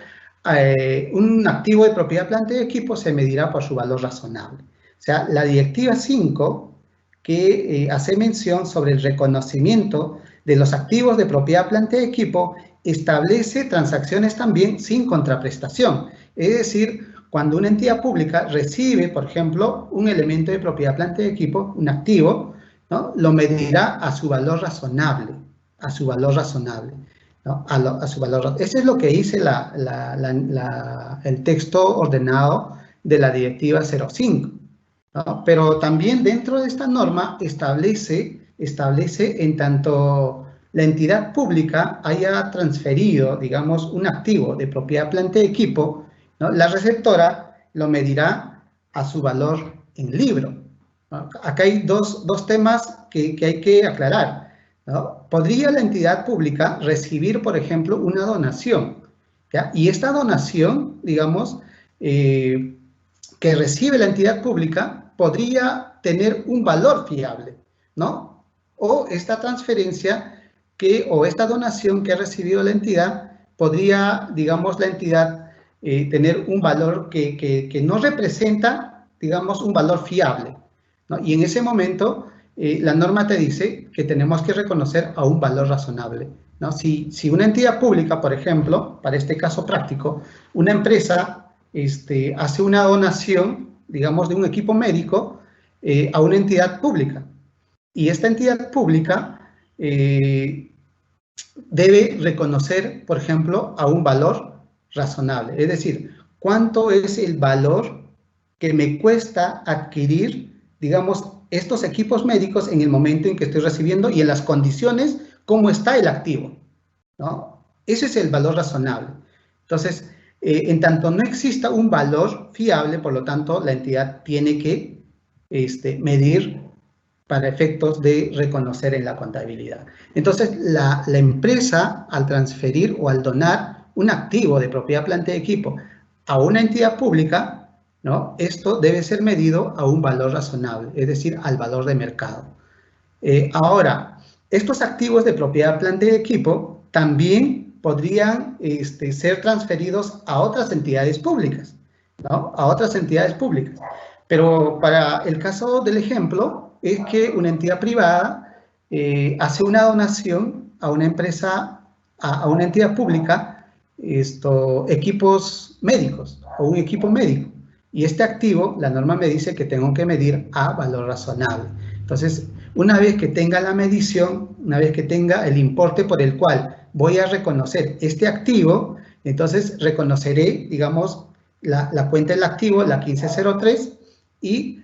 un activo de propiedad, planta y equipo, se medirá por su valor razonable. O sea, la directiva 5, que hace mención sobre el reconocimiento de los activos de propiedad, planta y equipo, establece transacciones también sin contraprestación. Es decir, cuando una entidad pública recibe, por ejemplo, un elemento de propiedad, planta y equipo, un activo, ¿no?, lo medirá a su valor razonable, a su valor razonable, ¿no? A su valor. Eso es lo que dice el texto ordenado de la directiva 05, ¿no? Pero también dentro de esta norma establece en tanto la entidad pública haya transferido, digamos, un activo de propiedad, planta y equipo, ¿no?, la receptora lo medirá a su valor en libro, ¿no? Acá hay dos temas que hay que aclarar, ¿no? Podría la entidad pública recibir, por ejemplo, una donación, ¿ya? Y esta donación, digamos, que recibe la entidad pública podría tener un valor fiable, ¿no? O esta transferencia o esta donación que ha recibido la entidad, podría, digamos, la entidad tener un valor que no representa, digamos, un valor fiable, ¿no? Y en ese momento la norma te dice que tenemos que reconocer a un valor razonable, ¿no? Si una entidad pública, por ejemplo, para este caso práctico, una empresa hace una donación, digamos, de un equipo médico a una entidad pública. Y esta entidad pública debe reconocer, por ejemplo, a un valor razonable. Es decir, ¿cuánto es el valor que me cuesta adquirir, digamos, estos equipos médicos en el momento en que estoy recibiendo y en las condiciones, cómo está el activo, ¿no? Ese es el valor razonable. Entonces, en tanto no exista un valor fiable, por lo tanto, la entidad tiene que medir para efectos de reconocer en la contabilidad. Entonces, la empresa, al transferir o al donar un activo de propiedad, planta y equipo a una entidad pública, ¿no? Esto debe ser medido a un valor razonable, es decir, al valor de mercado. Ahora, estos activos de propiedad, planta y equipo también podrían ser transferidos a otras entidades públicas, ¿no? A otras entidades públicas. Pero para el caso del ejemplo, es que una entidad privada hace una donación a una empresa, a una entidad pública, equipos médicos o un equipo médico. Y este activo, la norma me dice que tengo que medir a valor razonable. Entonces, una vez que tenga la medición, una vez que tenga el importe por el cual voy a reconocer este activo, entonces reconoceré, digamos, la cuenta del activo, la 1503, y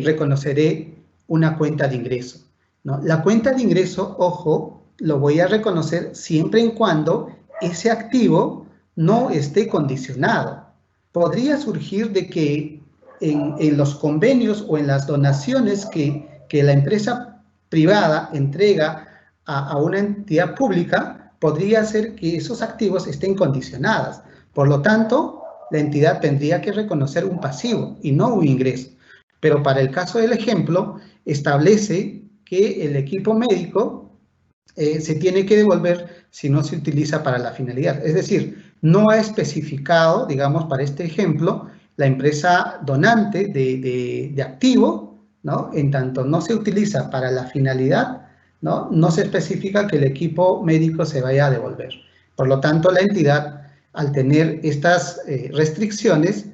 reconoceré una cuenta de ingreso, ¿no? La cuenta de ingreso, ojo, lo voy a reconocer siempre y cuando ese activo no esté condicionado. Podría surgir de que en los convenios o en las donaciones que la empresa privada entrega a una entidad pública, podría ser que esos activos estén condicionados. Por lo tanto, la entidad tendría que reconocer un pasivo y no un ingreso. Pero para el caso del ejemplo, establece que el equipo médico se tiene que devolver si no se utiliza para la finalidad. Es decir, no ha especificado, digamos, para este ejemplo, la empresa donante de activo, ¿no? En tanto no se utiliza para la finalidad, ¿no? No se especifica que el equipo médico se vaya a devolver. Por lo tanto, la entidad, al tener estas restricciones,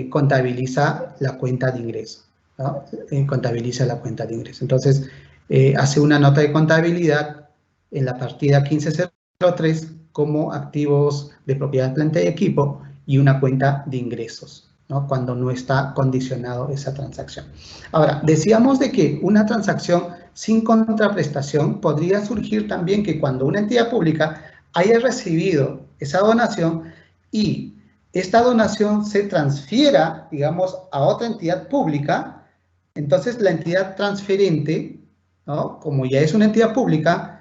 contabiliza la cuenta de ingreso, ¿no? Contabiliza la cuenta de ingreso. Entonces, hace una nota de contabilidad en la partida 1503 como activos de propiedad, planta y equipo y una cuenta de ingresos, ¿no? Cuando no está condicionado esa transacción. Ahora, decíamos de que una transacción sin contraprestación podría surgir también que cuando una entidad pública haya recibido esa donación y esta donación se transfiera, digamos, a otra entidad pública, entonces la entidad transferente, ¿no? Como ya es una entidad pública,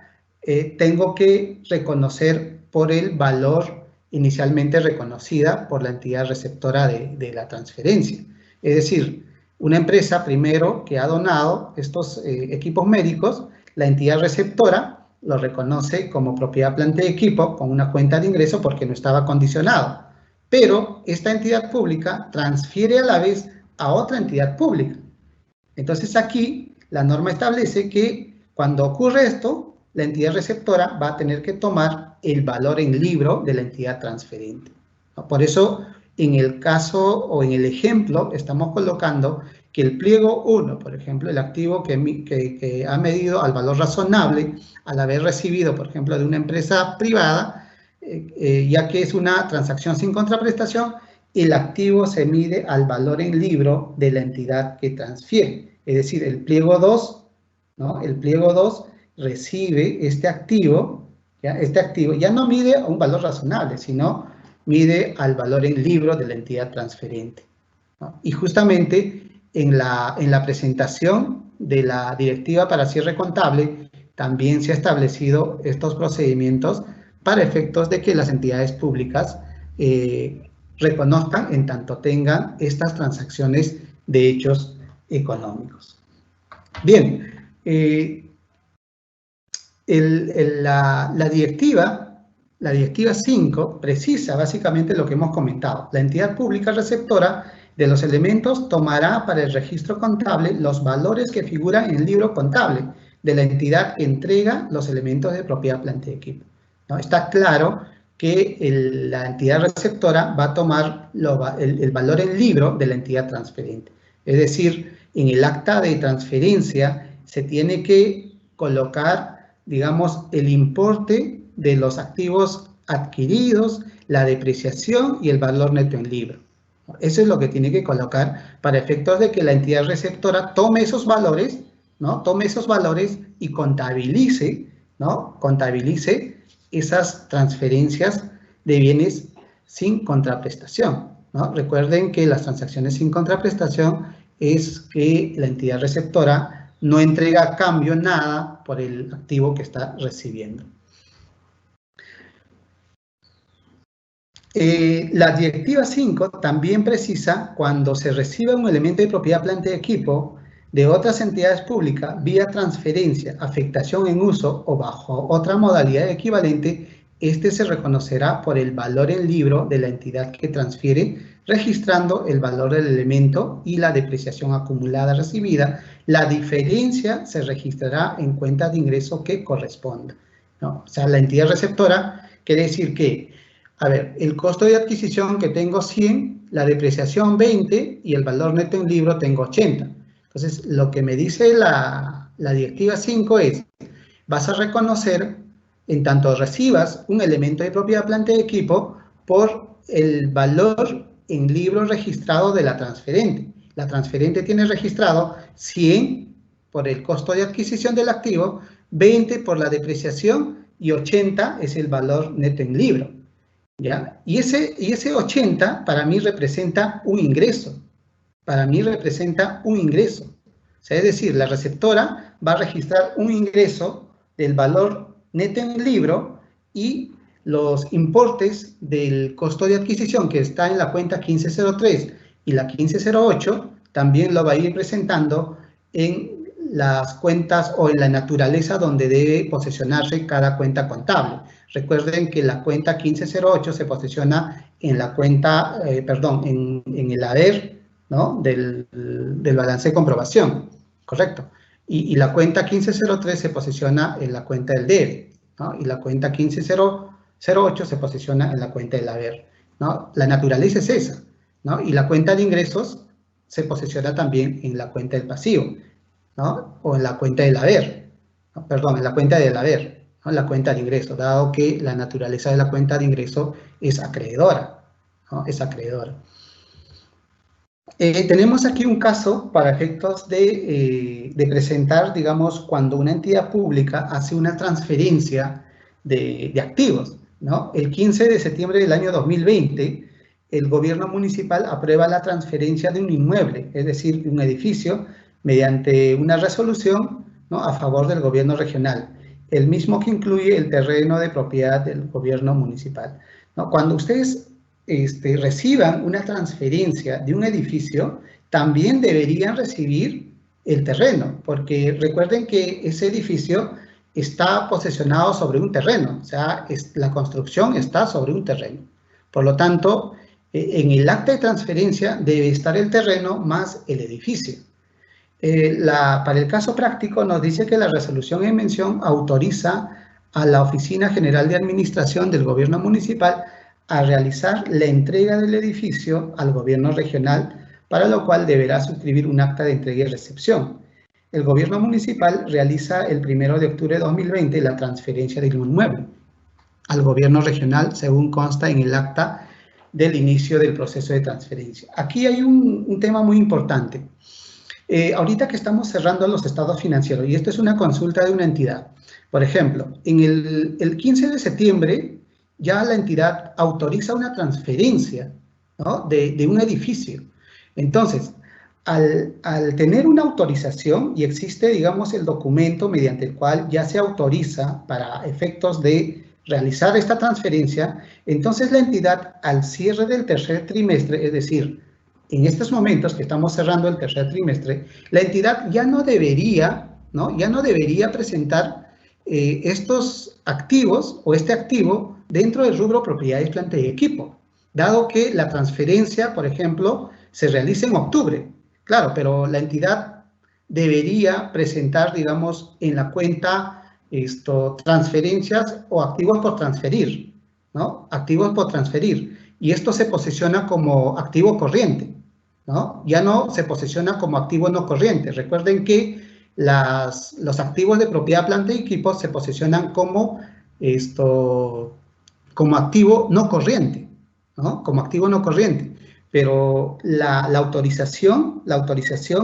tengo que reconocer por el valor inicialmente reconocida por la entidad receptora de la transferencia. Es decir, una empresa primero que ha donado estos equipos médicos, la entidad receptora lo reconoce como propiedad, planta y equipo con una cuenta de ingreso porque no estaba condicionado. Pero esta entidad pública transfiere a la vez a otra entidad pública. Entonces aquí la norma establece que cuando ocurre esto, la entidad receptora va a tener que tomar el valor en libro de la entidad transferente. Por eso, en el caso o en el ejemplo, estamos colocando que el pliego 1, por ejemplo, el activo que ha medido al valor razonable al haber recibido, por ejemplo, de una empresa privada, ya que es una transacción sin contraprestación, el activo se mide al valor en libro de la entidad que transfiere. Es decir, el pliego 2, ¿no? El pliego 2 recibe este activo ya no mide a un valor razonable, sino mide al valor en libro de la entidad transferente, ¿no? Y justamente en la presentación de la directiva para cierre contable también se ha establecido estos procedimientos para efectos de que las entidades públicas reconozcan en tanto tengan estas transacciones de hechos económicos. Bien, la directiva 5 precisa básicamente lo que hemos comentado. La entidad pública receptora de los elementos tomará para el registro contable los valores que figuran en el libro contable de la entidad que entrega los elementos de propiedad, planta y equipo, ¿no? Está claro que la entidad receptora va a tomar el valor en libro de la entidad transferente. Es decir, en el acta de transferencia se tiene que colocar, digamos, el importe de los activos adquiridos, la depreciación y el valor neto en libro. Eso es lo que tiene que colocar para efectos de que la entidad receptora tome esos valores, ¿no? Tome esos valores y contabilice, ¿no? Contabilice esas transferencias de bienes sin contraprestación, ¿no? Recuerden que las transacciones sin contraprestación es que la entidad receptora no entrega a cambio nada por el activo que está recibiendo. La directiva 5 también precisa cuando se recibe un elemento de propiedad, planta y equipo de otras entidades públicas vía transferencia, afectación en uso o bajo otra modalidad equivalente, este se reconocerá por el valor en libro de la entidad que transfiere, registrando el valor del elemento y la depreciación acumulada recibida. La diferencia se registrará en cuenta de ingreso que corresponda, ¿no? O sea, la entidad receptora quiere decir que, a ver, el costo de adquisición que tengo 100, la depreciación 20 y el valor neto en libro tengo 80. Entonces, lo que me dice la directiva 5 es, vas a reconocer, en tanto recibas un elemento de propiedad, planta y equipo, por el valor en libro registrado de la transferente. La transferente tiene registrado 100 por el costo de adquisición del activo, 20 por la depreciación y 80 es el valor neto en libro, ¿ya? Y ese 80 para mí representa un ingreso. Para mí representa un ingreso. O sea, es decir, la receptora va a registrar un ingreso del valor neto en libro y los importes del costo de adquisición que está en la cuenta 1503 y la 1508 también lo va a ir presentando en las cuentas o en la naturaleza donde debe posesionarse cada cuenta contable. Recuerden que la cuenta 1508 se posesiona en la cuenta, en el haber, ¿no? del balance de comprobación, correcto. Y la cuenta 1503 se posiciona en la cuenta del debe, ¿no? Y la cuenta 1508 se posiciona en la cuenta del haber, ¿no? La naturaleza es esa, ¿no? Y la cuenta de ingresos se posiciona también en la cuenta del pasivo, ¿no? O en la cuenta del haber, ¿no? Perdón, en la cuenta del haber, ¿no? La cuenta de ingresos, dado que la naturaleza de la cuenta de ingreso es acreedora, ¿no? Es acreedora. Tenemos aquí un caso para efectos de presentar, digamos, cuando una entidad pública hace una transferencia de activos, ¿no? El 15 de septiembre del año 2020, el gobierno municipal aprueba la transferencia de un inmueble, es decir, un edificio, mediante una resolución, ¿no? A favor del gobierno regional, el mismo que incluye el terreno de propiedad del gobierno municipal, ¿no? Cuando ustedes reciban una transferencia de un edificio, también deberían recibir el terreno, porque recuerden que ese edificio está posesionado sobre un terreno, o sea, la construcción está sobre un terreno. Por lo tanto, en el acta de transferencia debe estar el terreno más el edificio. Para el caso práctico nos dice que la resolución en mención autoriza a la Oficina General de Administración del Gobierno Municipal a realizar la entrega del edificio al gobierno regional, para lo cual deberá suscribir un acta de entrega y recepción. El gobierno municipal realiza el 1 de octubre de 2020 la transferencia del inmueble al gobierno regional, según consta en el acta del inicio del proceso de transferencia. Aquí hay un tema muy importante. Ahorita que estamos cerrando los estados financieros, y esto es una consulta de una entidad. Por ejemplo, en el 15 de septiembre, ya la entidad autoriza una transferencia, ¿no? de un edificio. Entonces, al tener una autorización y existe, digamos, el documento mediante el cual ya se autoriza para efectos de realizar esta transferencia, entonces la entidad al cierre del tercer trimestre, es decir, en estos momentos que estamos cerrando el tercer trimestre, la entidad ya no debería, ¿no? Ya no debería presentar estos activos o este activo dentro del rubro propiedades, planta y equipo, dado que la transferencia, por ejemplo, se realiza en octubre. Claro, pero la entidad debería presentar, digamos, en la cuenta transferencias o activos por transferir, ¿no? Activos por transferir. Y esto se posiciona como activo corriente, ¿no? Ya no se posiciona como activo no corriente. Recuerden que los activos de propiedad, planta y equipo se posicionan como como activo no corriente, ¿no? Como activo no corriente. Pero la autorización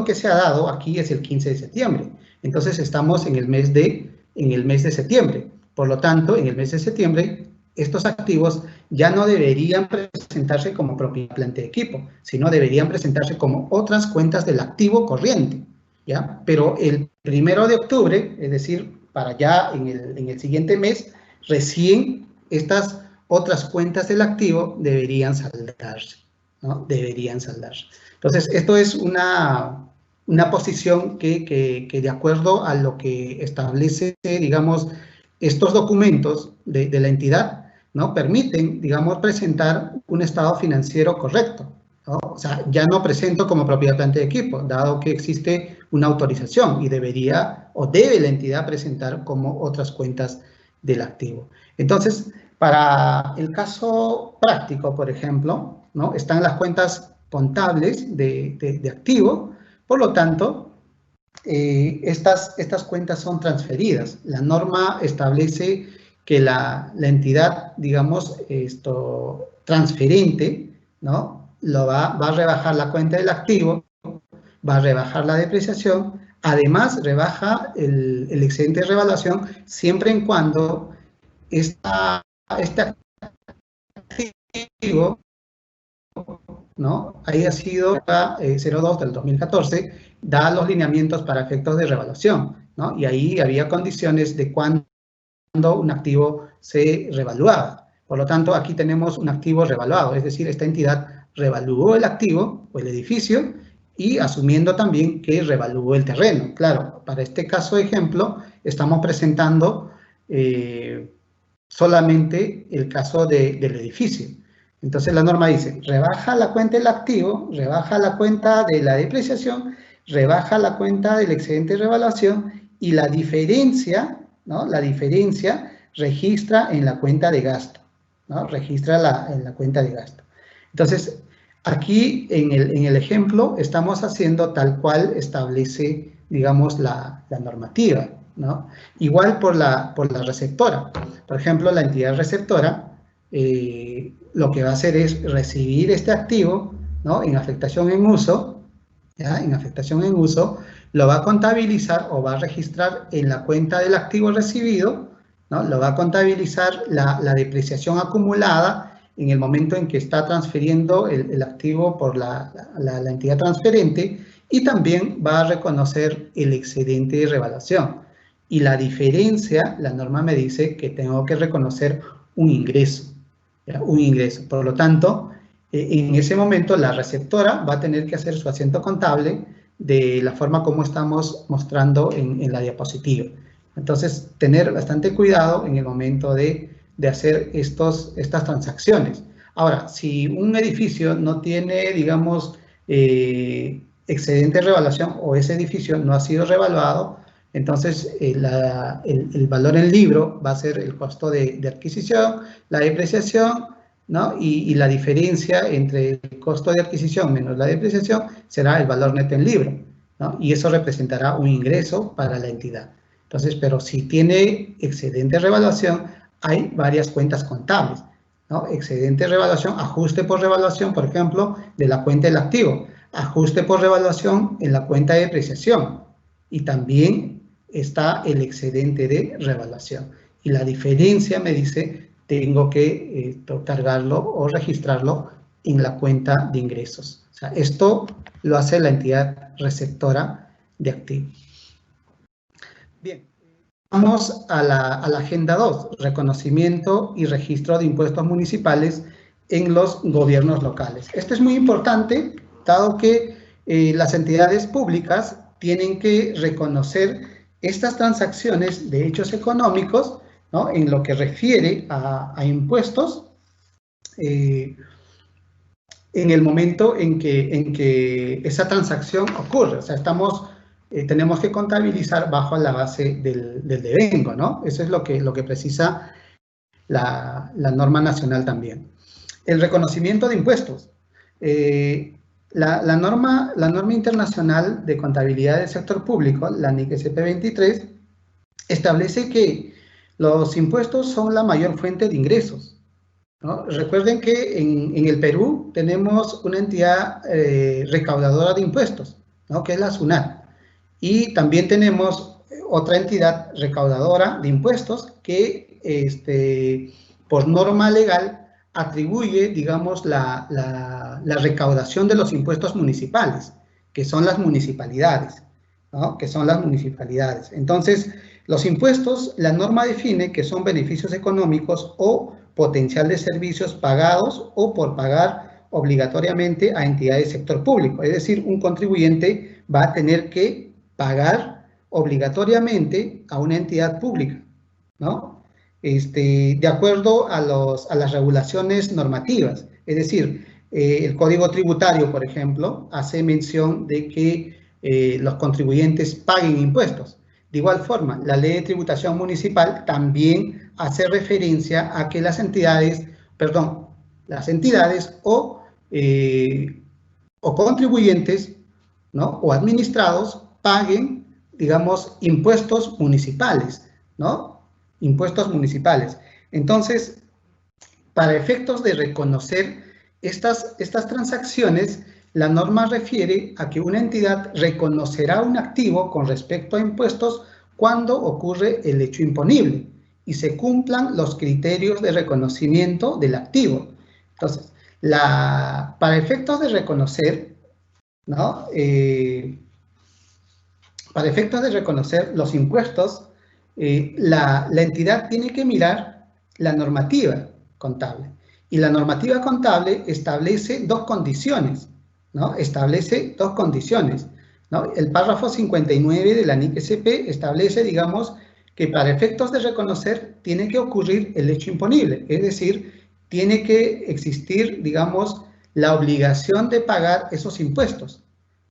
que se ha dado aquí es el 15 de septiembre. Entonces estamos en el mes de septiembre. Por lo tanto, en el mes de septiembre, estos activos ya no deberían presentarse como propiedad, planta y equipo, sino deberían presentarse como otras cuentas del activo corriente, ¿ya? Pero el 1 de octubre, es decir, para ya en el siguiente mes, recién estas otras cuentas del activo deberían saldarse, ¿no? Deberían saldarse. Entonces, esto es una posición que de acuerdo a lo que establece, digamos, estos documentos de la entidad, ¿no? Permiten, digamos, presentar un estado financiero correcto, ¿no? O sea, ya no presento como propiedad, planta y equipo, dado que existe una autorización y debería o debe la entidad presentar como otras cuentas del activo. Entonces, para el caso práctico, por ejemplo, ¿no? Están las cuentas contables de activo, por lo tanto, estas cuentas son transferidas. La norma establece que la entidad, digamos, transferente, ¿no? Va a rebajar la cuenta del activo, va a rebajar la depreciación, además rebaja el excedente de revaluación siempre en cuando este activo, ¿no? Haya sido 02 del 2014, da los lineamientos para efectos de revaluación, ¿no? Y ahí había condiciones de cuándo un activo se revaluaba. Por lo tanto, aquí tenemos un activo revaluado, es decir, esta entidad revaluó el activo o el edificio y asumiendo también que revaluó el terreno. Claro, para este caso de ejemplo, estamos presentando solamente el caso del edificio. Entonces la norma dice, rebaja la cuenta del activo, rebaja la cuenta de la depreciación, rebaja la cuenta del excedente de revaluación y la diferencia, ¿no? La diferencia registra en la cuenta de gasto, ¿no? Registra en la cuenta de gasto. Entonces, aquí en el ejemplo estamos haciendo tal cual establece, digamos, la normativa, ¿no? Igual por la receptora. Por ejemplo, la entidad receptora lo que va a hacer es recibir este activo, ¿no? En afectación en uso, ¿ya? En afectación en uso, lo va a contabilizar o va a registrar en la cuenta del activo recibido, ¿no? Lo va a contabilizar la depreciación acumulada en el momento en que está transfiriendo el activo por la entidad transferente y también va a reconocer el excedente de revaluación. Y la diferencia, la norma me dice que tengo que reconocer un ingreso, ¿ya? Un ingreso. Por lo tanto, en ese momento la receptora va a tener que hacer su asiento contable de la forma como estamos mostrando en la diapositiva. Entonces, tener bastante cuidado en el momento de hacer estas transacciones. Ahora, si un edificio no tiene, digamos, excedente de revaluación o ese edificio no ha sido revaluado, entonces el valor en libro va a ser el costo de adquisición, la depreciación, ¿no? Y la diferencia entre el costo de adquisición menos la depreciación será el valor neto en libro, ¿no? Y eso representará un ingreso para la entidad. Entonces, pero si tiene excedente de revaluación, hay varias cuentas contables, ¿no? Excedente de revaluación, ajuste por revaluación, por ejemplo, de la cuenta del activo, ajuste por revaluación en la cuenta de depreciación y también está el excedente de revaluación. Y la diferencia me dice, tengo que cargarlo o registrarlo en la cuenta de ingresos. O sea, esto lo hace la entidad receptora de activos. Bien, vamos a la agenda 2, reconocimiento y registro de impuestos municipales en los gobiernos locales. Esto es muy importante, dado que las entidades públicas tienen que reconocer estas transacciones de hechos económicos, ¿no? En lo que refiere a impuestos, en el momento en que esa transacción ocurre. O sea, tenemos que contabilizar bajo la base del devengo, ¿no? Eso es lo que precisa la norma nacional también. El reconocimiento de impuestos. La norma internacional de contabilidad del sector público, la NIC-SP 23, establece que los impuestos son la mayor fuente de ingresos, ¿no? Recuerden que en el Perú tenemos una entidad recaudadora de impuestos, ¿no? Que es la SUNAT. Y también tenemos otra entidad recaudadora de impuestos que por norma legal atribuye, digamos, la recaudación de los impuestos municipales, que son las municipalidades, ¿no? Que son las municipalidades. Entonces, los impuestos, la norma define que son beneficios económicos o potencial de servicios pagados o por pagar obligatoriamente a entidades del sector público. Es decir, un contribuyente va a tener que pagar obligatoriamente a una entidad pública, ¿no? De acuerdo a las regulaciones normativas. Es decir, el Código Tributario, por ejemplo, hace mención de que los contribuyentes paguen impuestos. De igual forma, la Ley de Tributación Municipal también hace referencia a que las entidades o contribuyentes, ¿no? O administrados paguen, digamos, impuestos municipales, ¿no? Impuestos municipales. Entonces, para efectos de reconocer estas transacciones, la norma refiere a que una entidad reconocerá un activo con respecto a impuestos cuando ocurre el hecho imponible y se cumplan los criterios de reconocimiento del activo. Entonces, para efectos de reconocer, ¿no? Para efectos de reconocer los impuestos, la entidad tiene que mirar la normativa contable. Y la normativa contable establece dos condiciones, ¿no? Establece dos condiciones, ¿no? El párrafo 59 de la NIC-SP establece, digamos, que para efectos de reconocer tiene que ocurrir el hecho imponible, es decir, tiene que existir, digamos, la obligación de pagar esos impuestos.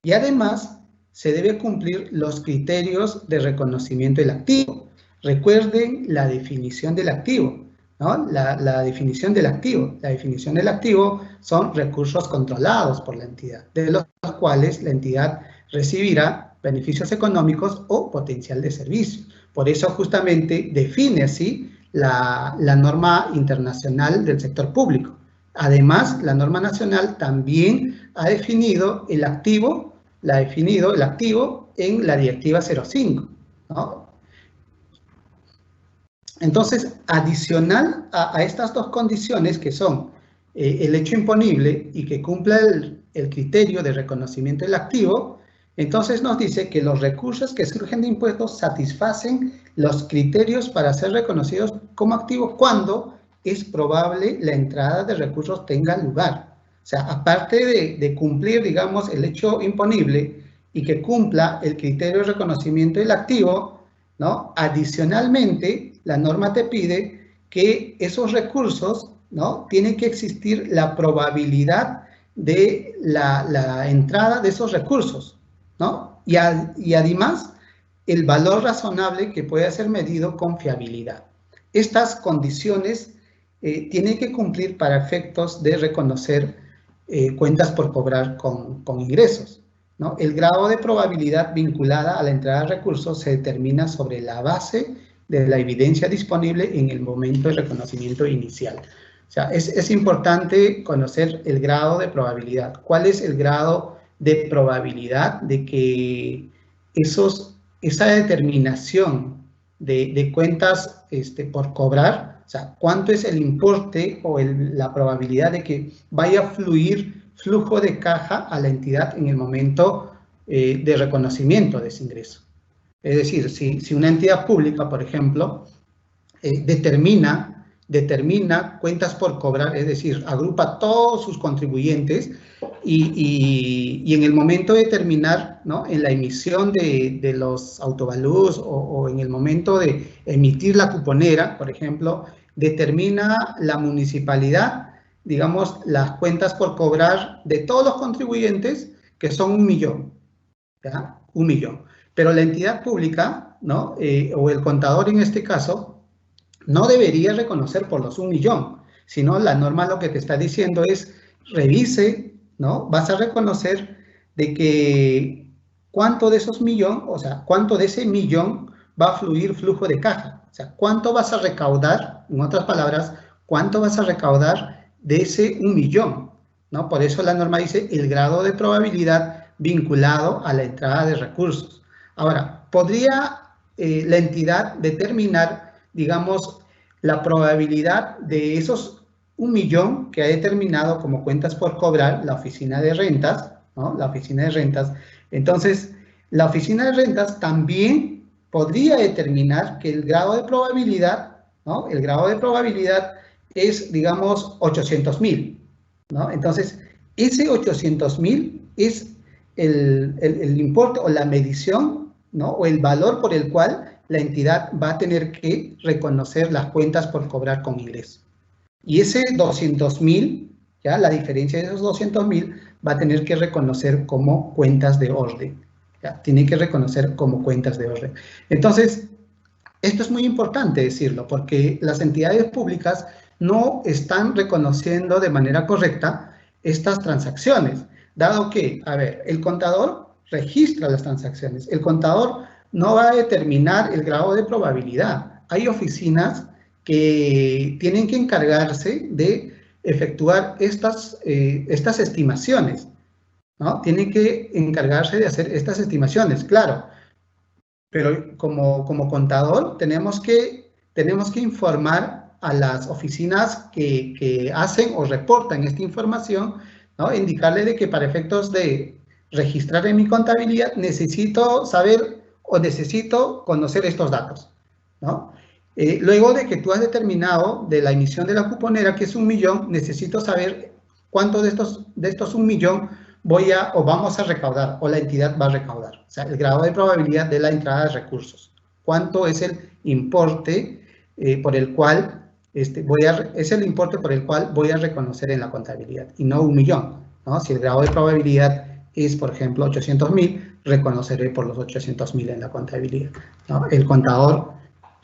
Y además, se debe cumplir los criterios de reconocimiento del activo. Recuerden la definición del activo, ¿no? La definición del activo. La definición del activo son recursos controlados por la entidad, de los cuales la entidad recibirá beneficios económicos o potencial de servicio. Por eso justamente define así la norma internacional del sector público. Además, la norma nacional también ha definido el activo, en la Directiva 05, ¿no? Entonces, adicional a estas dos condiciones que son el hecho imponible y que cumpla el criterio de reconocimiento del activo, entonces nos dice que los recursos que surgen de impuestos satisfacen los criterios para ser reconocidos como activos cuando es probable la entrada de recursos tenga lugar. O sea, aparte de cumplir, digamos, el hecho imponible y que cumpla el criterio de reconocimiento del activo, ¿no? Adicionalmente, la norma te pide que esos recursos, ¿no? Tiene que existir la probabilidad de la entrada de esos recursos, ¿no? Y además, el valor razonable que puede ser medido con fiabilidad. Estas condiciones tienen que cumplir para efectos de reconocer cuentas por cobrar con ingresos, ¿no? El grado de probabilidad vinculada a la entrada de recursos se determina sobre la base de la evidencia disponible en el momento de reconocimiento inicial. O sea, es importante conocer el grado de probabilidad. ¿Cuál es el grado de probabilidad de que esa determinación de cuentas por cobrar, o sea, cuánto es el importe o la probabilidad de que vaya a fluir flujo de caja a la entidad en el momento de reconocimiento de ese ingreso? Es decir, si una entidad pública, por ejemplo, determina cuentas por cobrar, es decir, agrupa todos sus contribuyentes y en el momento de determinar, ¿no? En la emisión de los autovalús o en el momento de emitir la cuponera, por ejemplo, determina la municipalidad, digamos, las cuentas por cobrar de todos los contribuyentes, que son 1 millón, ¿ya? 1 millón. Pero la entidad pública, ¿no? O el contador en este caso, no debería reconocer por los 1 millón, sino la norma lo que te está diciendo es, revise, ¿no? Vas a reconocer de que cuánto de esos millón, o sea, cuánto de ese millón va a fluir flujo de caja. O sea, cuánto vas a recaudar, en otras palabras, cuánto vas a recaudar de ese 1 millón, ¿no? Por eso la norma dice el grado de probabilidad vinculado a la entrada de recursos. Ahora, ¿podría la entidad determinar, digamos, la probabilidad de esos 1 millón que ha determinado como cuentas por cobrar la oficina de rentas, ¿no? La oficina de rentas. Entonces, la oficina de rentas también podría determinar que el grado de probabilidad, ¿no? El grado de probabilidad es, digamos, 800.000, ¿no? Entonces, ese 800.000 es el importe o la medición, ¿no? O el valor por el cual la entidad va a tener que reconocer las cuentas por cobrar con ingreso. Y ese 200.000, ya la diferencia de esos 200.000 va a tener que reconocer como cuentas de orden. ¿Ya? Tiene que reconocer como cuentas de orden. Entonces, esto es muy importante decirlo, porque las entidades públicas no están reconociendo de manera correcta estas transacciones, dado que, a ver, el contador registra las transacciones, el contador no va a determinar el grado de probabilidad. Hay oficinas que tienen que encargarse de efectuar estas estimaciones, ¿no? Tienen que encargarse de hacer estas estimaciones, claro, pero como contador tenemos que informar a las oficinas que hacen o reportan esta información, ¿no? Indicarle de que para efectos de registrar en mi contabilidad necesito saber o necesito conocer estos datos, ¿no? Luego de que tú has determinado de la emisión de la cuponera, que es 1 millón, necesito saber cuánto de estos 1 millón vamos a recaudar, o la entidad va a recaudar. O sea, el grado de probabilidad de la entrada de recursos. ¿Cuánto es el importe por el cual es el importe por el cual voy a reconocer en la contabilidad, y no 1 millón, ¿no? Si el grado de probabilidad es, por ejemplo, 800.000, reconoceré por los 800.000 en la contabilidad, ¿no? El contador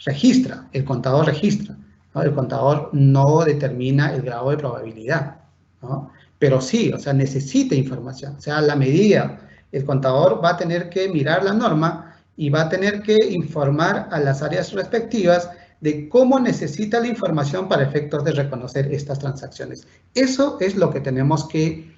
registra, ¿no? El contador no determina el grado de probabilidad, ¿no? Pero sí, o sea, necesita información. O sea, a la medida, el contador va a tener que mirar la norma y va a tener que informar a las áreas respectivas de cómo necesita la información para efectos de reconocer estas transacciones. Eso es lo que tenemos que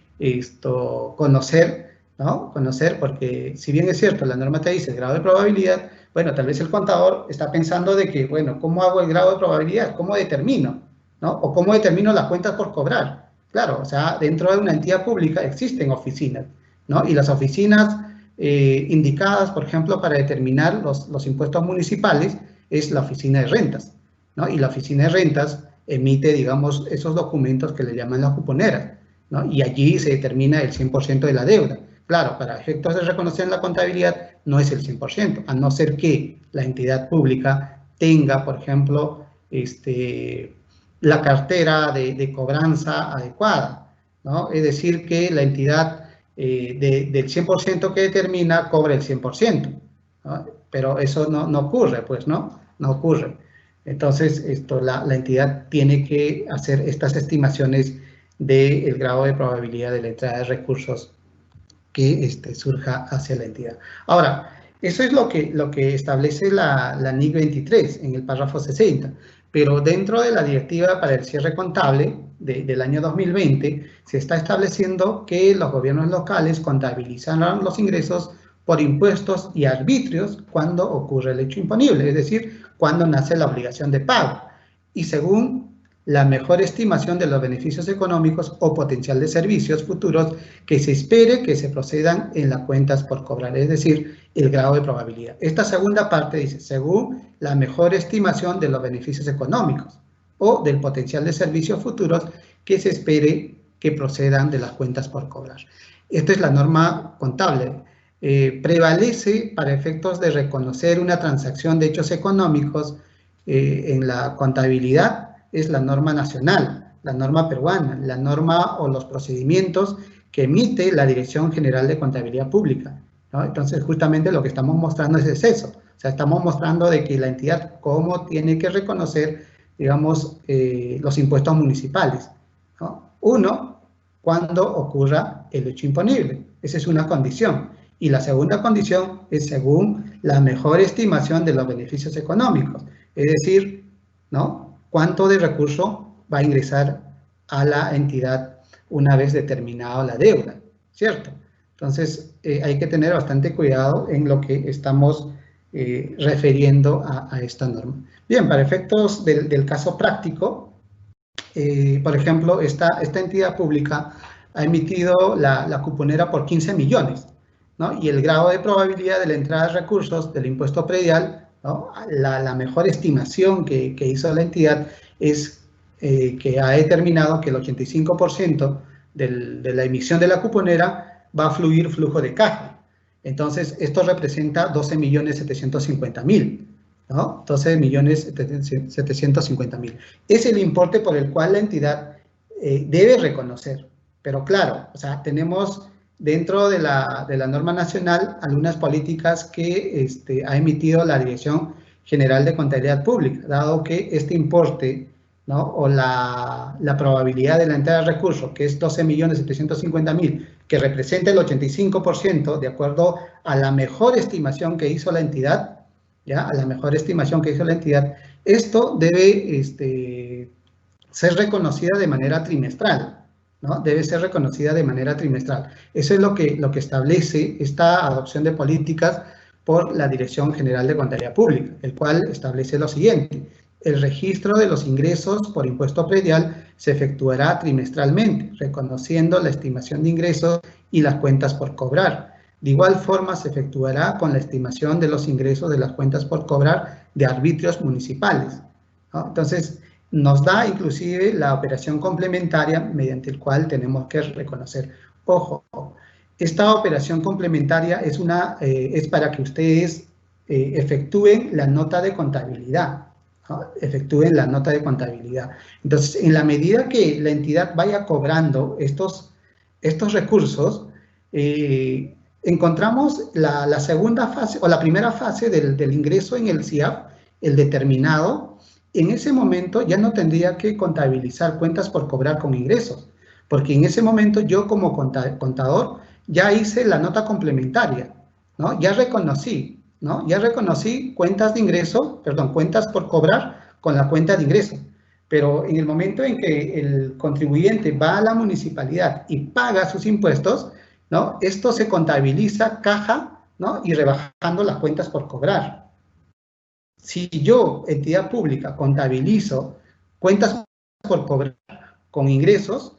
conocer, ¿no? Conocer, porque si bien es cierto, la norma te dice el grado de probabilidad, bueno, tal vez el contador está pensando de que, bueno, ¿cómo hago el grado de probabilidad? ¿Cómo determino? ¿No? O ¿cómo determino las cuentas por cobrar? Claro, o sea, dentro de una entidad pública existen oficinas, ¿no? Y las oficinas indicadas, por ejemplo, para determinar los impuestos municipales es la oficina de rentas, ¿no? Y la oficina de rentas emite, digamos, esos documentos que le llaman las cuponeras, ¿no? Y allí se determina el 100% de la deuda. Claro, para efectos de reconocer en la contabilidad no es el 100%, a no ser que la entidad pública tenga, por ejemplo, la cartera de cobranza adecuada, ¿no? Es decir, que la entidad del 100% que determina cobra el 100%, ¿no? Pero eso no ocurre, pues, ¿no? No ocurre. Entonces, la entidad tiene que hacer estas estimaciones del grado de probabilidad de la entrada de recursos que surja hacia la entidad. Ahora, eso es lo que establece la NIC 23 en el párrafo 60, pero dentro de la directiva para el cierre contable del año 2020 se está estableciendo que los gobiernos locales contabilizarán los ingresos por impuestos y arbitrios cuando ocurre el hecho imponible, es decir, cuando nace la obligación de pago, y según la mejor estimación de los beneficios económicos o potencial de servicios futuros que se espere que se procedan en las cuentas por cobrar, es decir, el grado de probabilidad. Esta segunda parte dice, según la mejor estimación de los beneficios económicos o del potencial de servicios futuros que se espere que procedan de las cuentas por cobrar. Esta es la norma contable. Prevalece para efectos de reconocer una transacción de hechos económicos en la contabilidad, es la norma nacional, la norma peruana, la norma o los procedimientos que emite la Dirección General de Contabilidad Pública, ¿no? Entonces, justamente lo que estamos mostrando es eso. O sea, estamos mostrando de que la entidad cómo tiene que reconocer digamos, los impuestos municipales, ¿no? Uno, cuando ocurra el hecho imponible. Esa es una condición. Y la segunda condición es según la mejor estimación de los beneficios económicos. Es decir, ¿no?, cuánto de recurso va a ingresar a la entidad una vez determinada la deuda, ¿cierto? Entonces, hay que tener bastante cuidado en lo que estamos refiriendo a esta norma. Bien, para efectos del caso práctico, por ejemplo, esta entidad pública ha emitido la cuponera por 15 millones, ¿no? Y el grado de probabilidad de la entrada de recursos del impuesto predial, ¿no?, la mejor estimación que hizo la entidad es que ha determinado que el 85% de la emisión de la cuponera va a fluir flujo de caja. Entonces, esto representa 12.750.000, ¿no? 12.750.000. Es el importe por el cual la entidad debe reconocer. Pero claro, o sea, tenemos dentro de la norma nacional algunas políticas que ha emitido la Dirección General de Contabilidad Pública, dado que este importe, ¿no?, o la probabilidad de la entrada de recursos, que es 12.750.000, que representa el 85%, de acuerdo a la mejor estimación que hizo la entidad, ¿ya?, a la mejor estimación que hizo la entidad, esto debe ser reconocida de manera trimestral, ¿no? Debe ser reconocida de manera trimestral. Eso es lo que establece esta adopción de políticas por la Dirección General de Contabilidad Pública, el cual establece lo siguiente: el registro de los ingresos por impuesto predial se efectuará trimestralmente, reconociendo la estimación de ingresos y las cuentas por cobrar. De igual forma, se efectuará con la estimación de los ingresos de las cuentas por cobrar de arbitrios municipales, ¿no? Entonces, nos da inclusive la operación complementaria mediante el cual tenemos que reconocer. Ojo, esta operación complementaria es para que ustedes efectúen la nota de contabilidad, ¿no? Efectúen la nota de contabilidad. Entonces, en la medida que la entidad vaya cobrando estos recursos, encontramos la segunda fase o la primera fase del ingreso en el CIAF, el determinado. En ese momento ya no tendría que contabilizar cuentas por cobrar con ingresos, porque en ese momento yo como contador ya hice la nota complementaria, ¿no? Ya reconocí, ¿no? Ya reconocí cuentas de ingreso, perdón, cuentas por cobrar con la cuenta de ingreso. Pero en el momento en que el contribuyente va a la municipalidad y paga sus impuestos, ¿no?, esto se contabiliza caja, ¿no?, y rebajando las cuentas por cobrar. Si yo, entidad pública, contabilizo cuentas por cobrar con ingresos,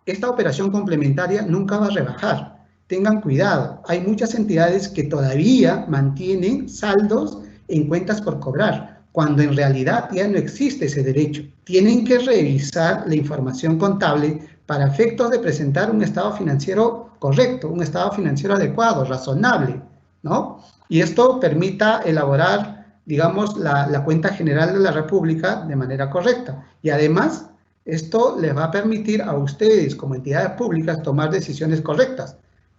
esta operación complementaria nunca va a rebajar. Tengan cuidado, hay muchas entidades que todavía mantienen saldos en cuentas por cobrar, cuando en realidad ya no existe ese derecho. Tienen que revisar la información contable para efectos de presentar un estado financiero correcto, un estado financiero adecuado, razonable, ¿no? Y esto permita elaborar, digamos, la cuenta general de la República de manera correcta. Y además, esto les va a permitir a ustedes, como entidades públicas, tomar decisiones correctas,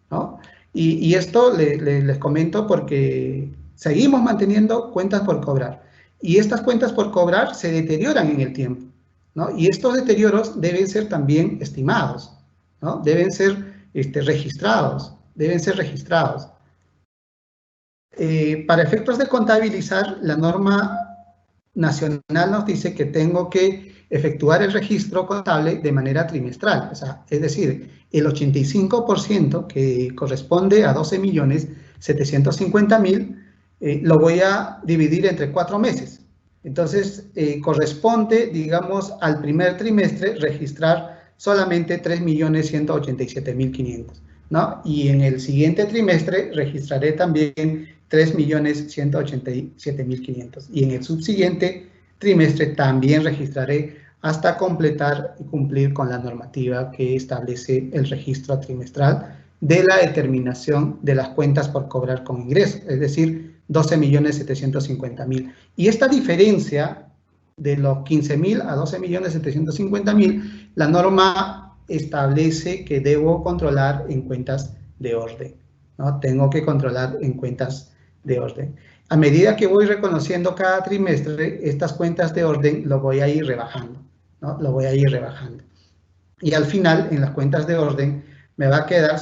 ¿no? Y esto les comento porque seguimos manteniendo cuentas por cobrar. Y estas cuentas por cobrar se deterioran en el tiempo, ¿no? Y estos deterioros deben ser también estimados, ¿no? Deben ser registrados, deben ser registrados. Para efectos de contabilizar, la norma nacional nos dice que tengo que efectuar el registro contable de manera trimestral, o sea, es decir, el 85% que corresponde a 12.750.000 lo voy a dividir entre 4 meses. Entonces, corresponde, digamos, al primer trimestre registrar solamente 3.187.500, ¿no? Y en el siguiente trimestre registraré también 3.187.500. Y en el subsiguiente trimestre también registraré hasta completar y cumplir con la normativa que establece el registro trimestral de la determinación de las cuentas por cobrar con ingresos, es decir, 12.750.000. Y esta diferencia de los 15.000 a 12.750.000, la norma establece que debo controlar en cuentas de orden, ¿no? Tengo que controlar en cuentas de orden. A medida que voy reconociendo cada trimestre, estas cuentas de orden lo voy a ir rebajando, ¿no? Lo voy a ir rebajando. Y al final, en las cuentas de orden, me va a quedar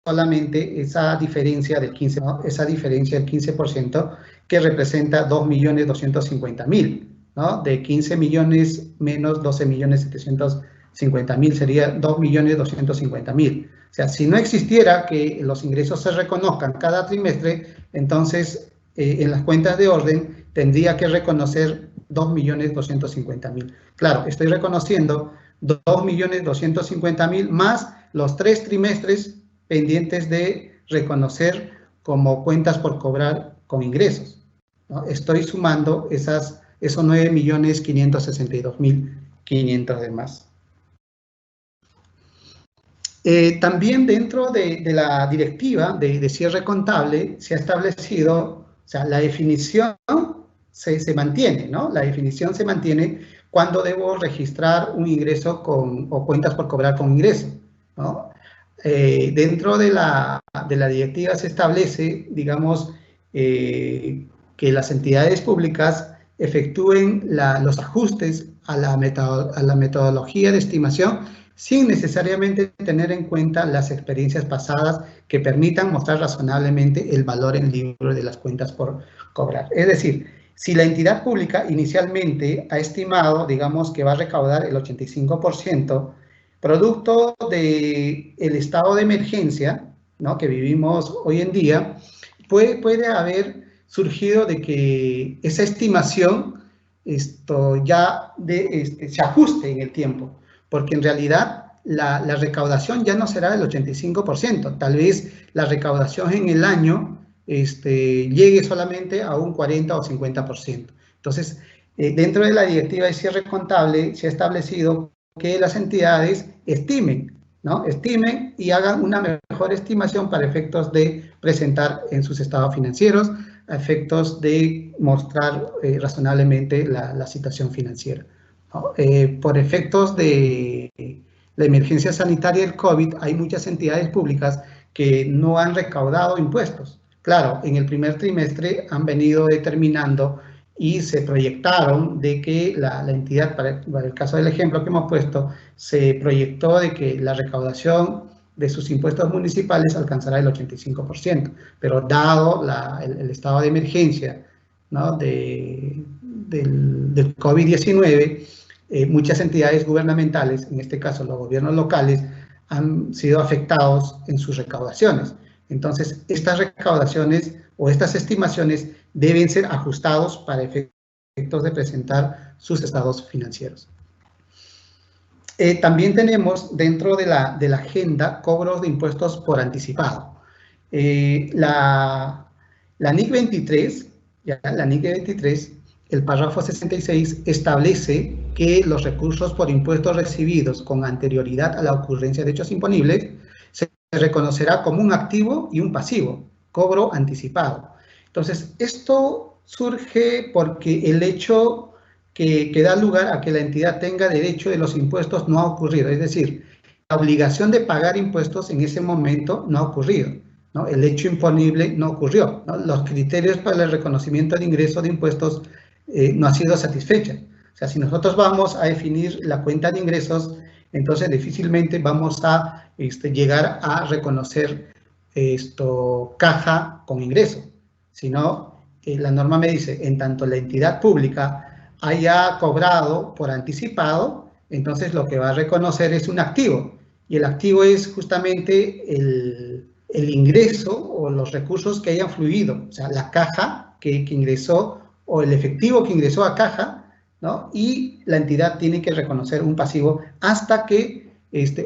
solamente esa diferencia del 15%, ¿no? Esa diferencia del 15% que representa 2.250.000, ¿no? De 15 millones menos 12.750.000 sería 2.250.000. O sea, si no existiera que los ingresos se reconozcan cada trimestre, entonces en las cuentas de orden tendría que reconocer 2.250.000. Claro, estoy reconociendo 2.250.000 más los 3 trimestres pendientes de reconocer como cuentas por cobrar con ingresos, ¿no? Estoy sumando esos 9.562.500 de más. También dentro de la directiva de cierre contable se ha establecido, o sea, la definición se mantiene, ¿no? La definición se mantiene cuando debo registrar un ingreso o cuentas por cobrar con ingreso, ¿no? Dentro de la directiva se establece, digamos, que las entidades públicas efectúen los ajustes a la metodología de estimación sin necesariamente tener en cuenta las experiencias pasadas que permitan mostrar razonablemente el valor en libro de las cuentas por cobrar. Es decir, si la entidad pública inicialmente ha estimado, digamos, que va a recaudar el 85%, producto del estado de emergencia, ¿no?, que vivimos hoy en día, puede haber surgido de que esa estimación se ajuste en el tiempo, porque en realidad la recaudación ya no será del 85%, tal vez la recaudación en el año llegue solamente a un 40 o 50%. Entonces, dentro de la directiva de cierre contable se ha establecido que las entidades estimen, ¿no? Estimen y hagan una mejor estimación para efectos de presentar en sus estados financieros, a efectos de mostrar razonablemente la situación financiera, ¿no? Por efectos de la emergencia sanitaria del COVID, hay muchas entidades públicas que no han recaudado impuestos. Claro, en el primer trimestre han venido determinando y se proyectaron de que la entidad, para el caso del ejemplo que hemos puesto, se proyectó de que la recaudación de sus impuestos municipales alcanzará el 85%, pero dado el estado de emergencia, ¿no?, del COVID-19, muchas entidades gubernamentales, en este caso los gobiernos locales, han sido afectados en sus recaudaciones. Entonces, estas recaudaciones o estas estimaciones deben ser ajustados para efectos de presentar sus estados financieros. También tenemos dentro de la agenda cobros de impuestos por anticipado. La NIC 23, la NIC 23, el párrafo 66 establece que los recursos por impuestos recibidos con anterioridad a la ocurrencia de hechos imponibles se reconocerá como un activo y un pasivo, cobro anticipado. Entonces, esto surge porque el hecho que da lugar a que la entidad tenga derecho de los impuestos no ha ocurrido. Es decir, la obligación de pagar impuestos en ese momento no ha ocurrido, ¿no? El hecho imponible no ocurrió, ¿no? Los criterios para el reconocimiento de ingreso de impuestos no han sido satisfechos. O sea, si nosotros vamos a definir la cuenta de ingresos, entonces difícilmente vamos a llegar a reconocer caja con ingreso, sino la norma me dice, en tanto la entidad pública haya cobrado por anticipado, entonces lo que va a reconocer es un activo, y el activo es justamente el ingreso o los recursos que hayan fluido, o sea, la caja que ingresó o el efectivo que ingresó a caja, ¿no? Y la entidad tiene que reconocer un pasivo hasta que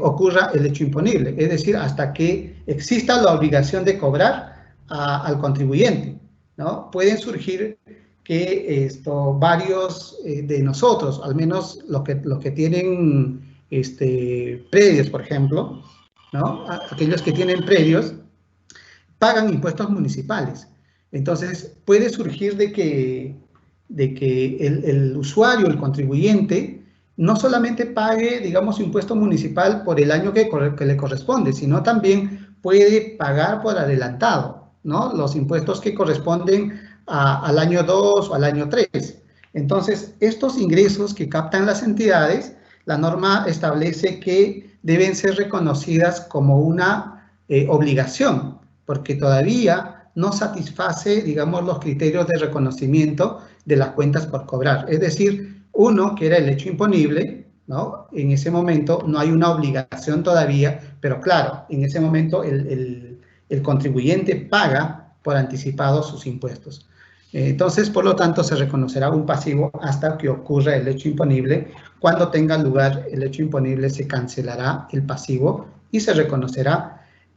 ocurra el hecho imponible, es decir, hasta que exista la obligación de cobrar al contribuyente, ¿no? Pueden surgir que varios de nosotros, al menos los que tienen predios, por ejemplo, ¿no? Aquellos que tienen predios, pagan impuestos municipales. Entonces, puede surgir de que el usuario, el contribuyente, no solamente pague, digamos, impuesto municipal por el año que le corresponde, sino también puede pagar por adelantado, ¿no? Los impuestos que corresponden al año 2 o al año 3. Entonces, estos ingresos que captan las entidades, la norma establece que deben ser reconocidas como una obligación, porque todavía no satisface, digamos, los criterios de reconocimiento de las cuentas por cobrar. Es decir, uno, que era el hecho imponible, ¿no? En ese momento no hay una obligación todavía, pero claro, en ese momento el contribuyente paga por anticipado sus impuestos. Entonces, por lo tanto, se reconocerá un pasivo hasta que ocurra el hecho imponible. Cuando tenga lugar el hecho imponible, se cancelará el pasivo y se reconocerá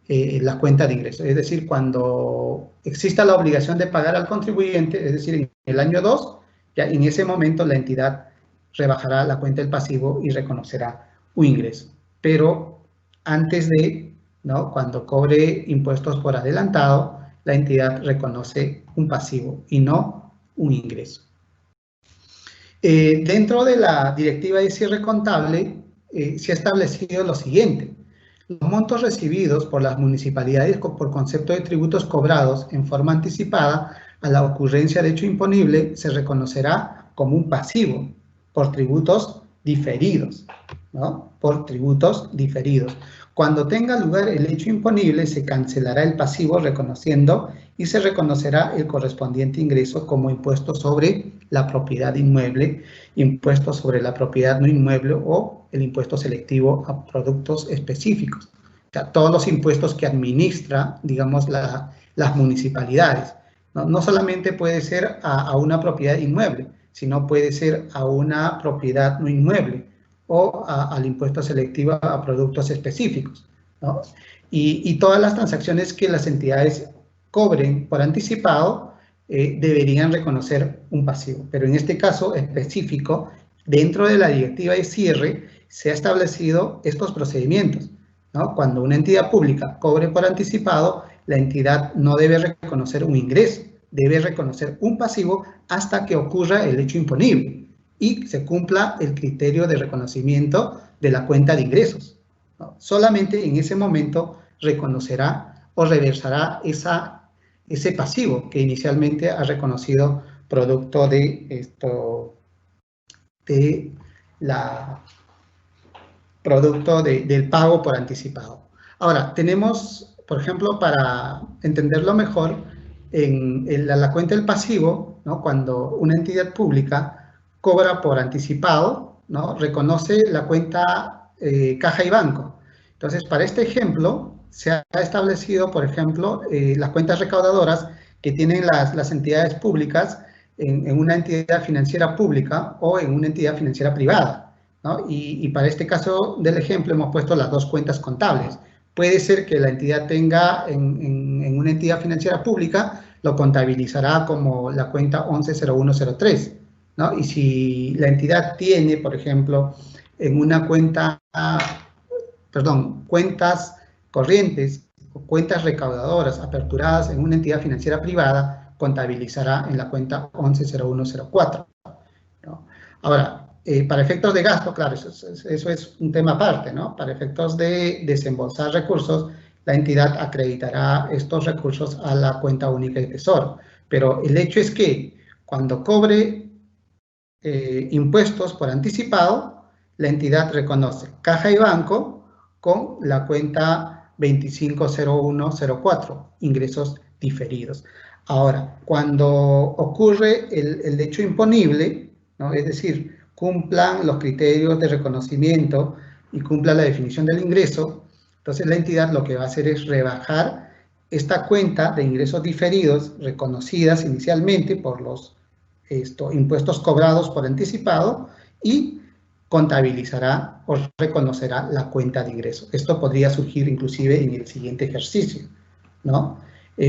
la cuenta de ingresos. Es decir, cuando exista la obligación de pagar al contribuyente, es decir, en el año 2, ya en ese momento la entidad rebajará la cuenta del pasivo y reconocerá un ingreso. Pero antes de, ¿no? Cuando cobre impuestos por adelantado, la entidad reconoce un pasivo y no un ingreso. Dentro de la directiva de cierre contable se ha establecido lo siguiente. Los montos recibidos por las municipalidades por concepto de tributos cobrados en forma anticipada a la ocurrencia de hecho imponible se reconocerá como un pasivo por tributos diferidos, ¿no? Por tributos diferidos. Cuando tenga lugar el hecho imponible, se cancelará el pasivo reconociendo y se reconocerá el correspondiente ingreso como impuesto sobre la propiedad inmueble, impuesto sobre la propiedad no inmueble o el impuesto selectivo a productos específicos. O sea, todos los impuestos que administra, digamos, las municipalidades. No solamente puede ser a una propiedad inmueble, sino puede ser a una propiedad no inmueble o al impuesto selectivo a productos específicos, ¿no? Y todas las transacciones que las entidades cobren por anticipado deberían reconocer un pasivo. Pero en este caso específico, dentro de la directiva de cierre, se ha establecido estos procedimientos, ¿no? Cuando una entidad pública cobre por anticipado, la entidad no debe reconocer un ingreso, debe reconocer un pasivo hasta que ocurra el hecho imponible y se cumpla el criterio de reconocimiento de la cuenta de ingresos, ¿no? Solamente en ese momento reconocerá o reversará ese pasivo que inicialmente ha reconocido producto de del pago por anticipado. Ahora, tenemos, por ejemplo, para entenderlo mejor, en la cuenta del pasivo, ¿no? Cuando una entidad pública cobra por anticipado, ¿no? Reconoce la cuenta caja y banco. Entonces, para este ejemplo, se ha establecido, por ejemplo, las cuentas recaudadoras que tienen las entidades públicas en una entidad financiera pública o en una entidad financiera privada, ¿no? Y para este caso del ejemplo hemos puesto las dos cuentas contables. Puede ser que la entidad tenga en una entidad financiera pública, lo contabilizará como la cuenta 110103, ¿no? Y si la entidad tiene, por ejemplo, en una cuenta, cuentas corrientes o cuentas recaudadoras aperturadas en una entidad financiera privada, contabilizará en la cuenta 110104, ¿no? Ahora, para efectos de gasto, claro, eso es un tema aparte, ¿no? Para efectos de desembolsar recursos, la entidad acreditará estos recursos a la cuenta única de tesoro. Pero el hecho es que cuando cobre impuestos por anticipado, la entidad reconoce caja y banco con la cuenta 250104, ingresos diferidos. Ahora, cuando ocurre el hecho imponible, ¿no? Es decir, cumplan los criterios de reconocimiento y cumpla la definición del ingreso, entonces la entidad lo que va a hacer es rebajar esta cuenta de ingresos diferidos reconocidas inicialmente por los impuestos cobrados por anticipado y contabilizará o reconocerá la cuenta de ingresos. Esto podría surgir inclusive en el siguiente ejercicio, ¿no?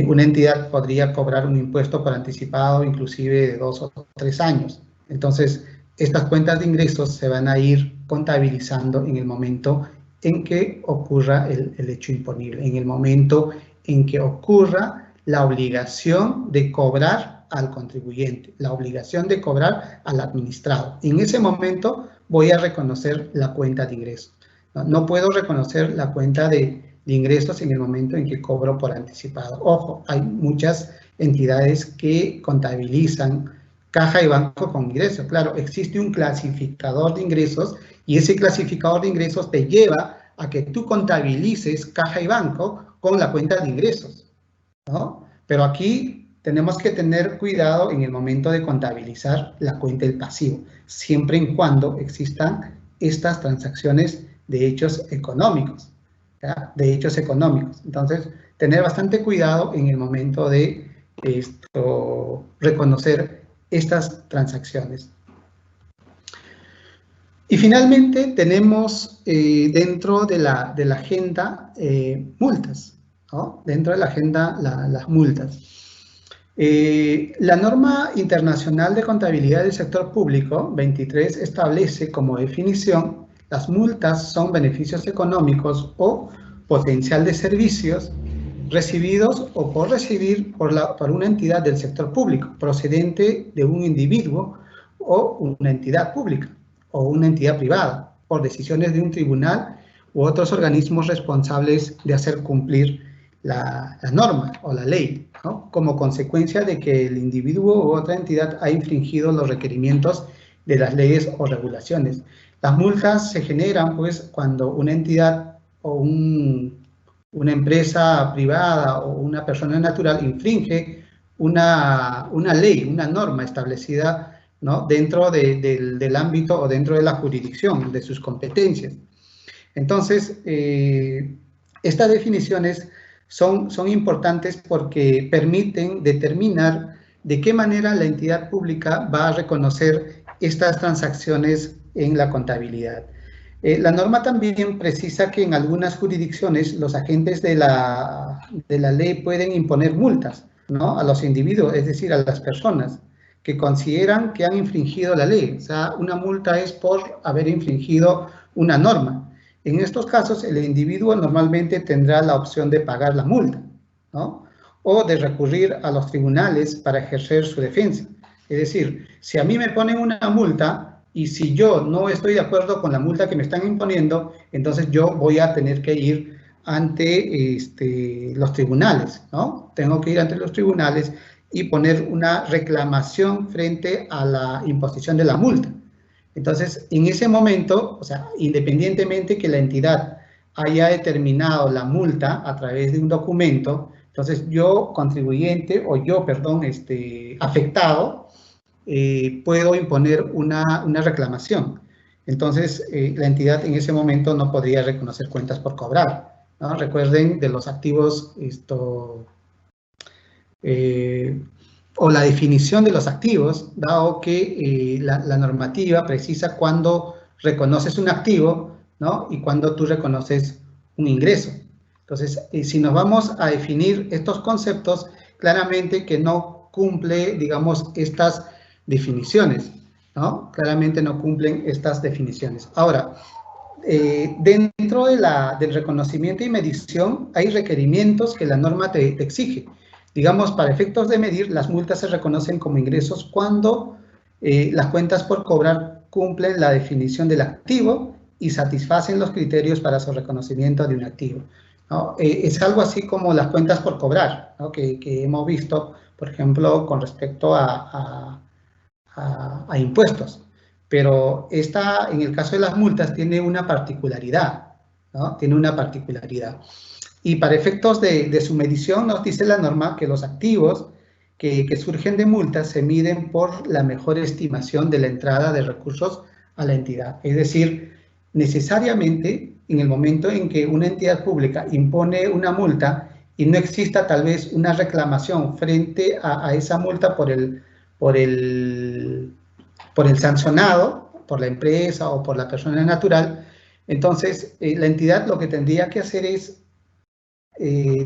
Una entidad podría cobrar un impuesto por anticipado inclusive de 2 o 3 años. Entonces, estas cuentas de ingresos se van a ir contabilizando en el momento en que ocurra el hecho imponible, en el momento en que ocurra la obligación de cobrar al contribuyente, la obligación de cobrar al administrado. En ese momento voy a reconocer la cuenta de ingresos. No puedo reconocer la cuenta de de ingresos en el momento en que cobro por anticipado. Ojo, hay muchas entidades que contabilizan caja y banco con ingresos. Claro, existe un clasificador de ingresos y ese clasificador de ingresos te lleva a que tú contabilices caja y banco con la cuenta de ingresos, ¿no? Pero aquí tenemos que tener cuidado en el momento de contabilizar la cuenta del pasivo, siempre y cuando existan estas transacciones de hechos económicos, ¿ya? De hechos económicos. Entonces, tener bastante cuidado en el momento de reconocer estas transacciones. Y finalmente tenemos dentro de la agenda multas, ¿no? Dentro de la agenda las multas. La norma internacional de contabilidad del sector público 23 establece como definición: las multas son beneficios económicos o potencial de servicios recibidos o por recibir por una entidad del sector público procedente de un individuo o una entidad pública o una entidad privada por decisiones de un tribunal u otros organismos responsables de hacer cumplir la norma o la ley, ¿no? Como consecuencia de que el individuo u otra entidad ha infringido los requerimientos de las leyes o regulaciones. Las multas se generan, pues, cuando una entidad o una empresa privada o una persona natural infringe una ley, una norma establecida, ¿no? Dentro del ámbito o dentro de la jurisdicción, de sus competencias. Entonces, estas definiciones son importantes porque permiten determinar de qué manera la entidad pública va a reconocer estas transacciones en la contabilidad. La norma también precisa que en algunas jurisdicciones los agentes de la ley pueden imponer multas, ¿no? A los individuos, es decir, a las personas que consideran que han infringido la ley. O sea, una multa es por haber infringido una norma. En estos casos, el individuo normalmente tendrá la opción de pagar la multa, ¿no? O de recurrir a los tribunales para ejercer su defensa. Es decir, si a mí me ponen una multa y si yo no estoy de acuerdo con la multa que me están imponiendo, entonces yo voy a tener que ir ante los tribunales, ¿no? Tengo que ir ante los tribunales y poner una reclamación frente a la imposición de la multa. Entonces, en ese momento, o sea, independientemente que la entidad haya determinado la multa a través de un documento, entonces yo, contribuyente, o yo, perdón, afectado, puedo imponer una reclamación. Entonces, la entidad en ese momento no podría reconocer cuentas por cobrar, ¿no? Recuerden de los activos, o la definición de los activos, dado que la normativa precisa cuándo reconoces un activo, ¿no? Y cuándo tú reconoces un ingreso. Entonces, si nos vamos a definir estos conceptos, claramente que no cumple, digamos, estas definiciones, ¿no? Claramente no cumplen estas definiciones. Ahora, dentro del reconocimiento y medición hay requerimientos que la norma te exige. Digamos, para efectos de medir, las multas se reconocen como ingresos cuando las cuentas por cobrar cumplen la definición del activo y satisfacen los criterios para su reconocimiento de un activo, ¿no? Es algo así como las cuentas por cobrar, ¿no? que hemos visto, por ejemplo, con respecto a impuestos. Pero esta, en el caso de las multas, tiene una particularidad, ¿no? Tiene una particularidad. Y para efectos de su medición, nos dice la norma que los activos que surgen de multas se miden por la mejor estimación de la entrada de recursos a la entidad. Es decir, necesariamente en el momento en que una entidad pública impone una multa y no exista tal vez una reclamación frente a esa multa por el sancionado, por la empresa o por la persona natural, entonces la entidad lo que tendría que hacer es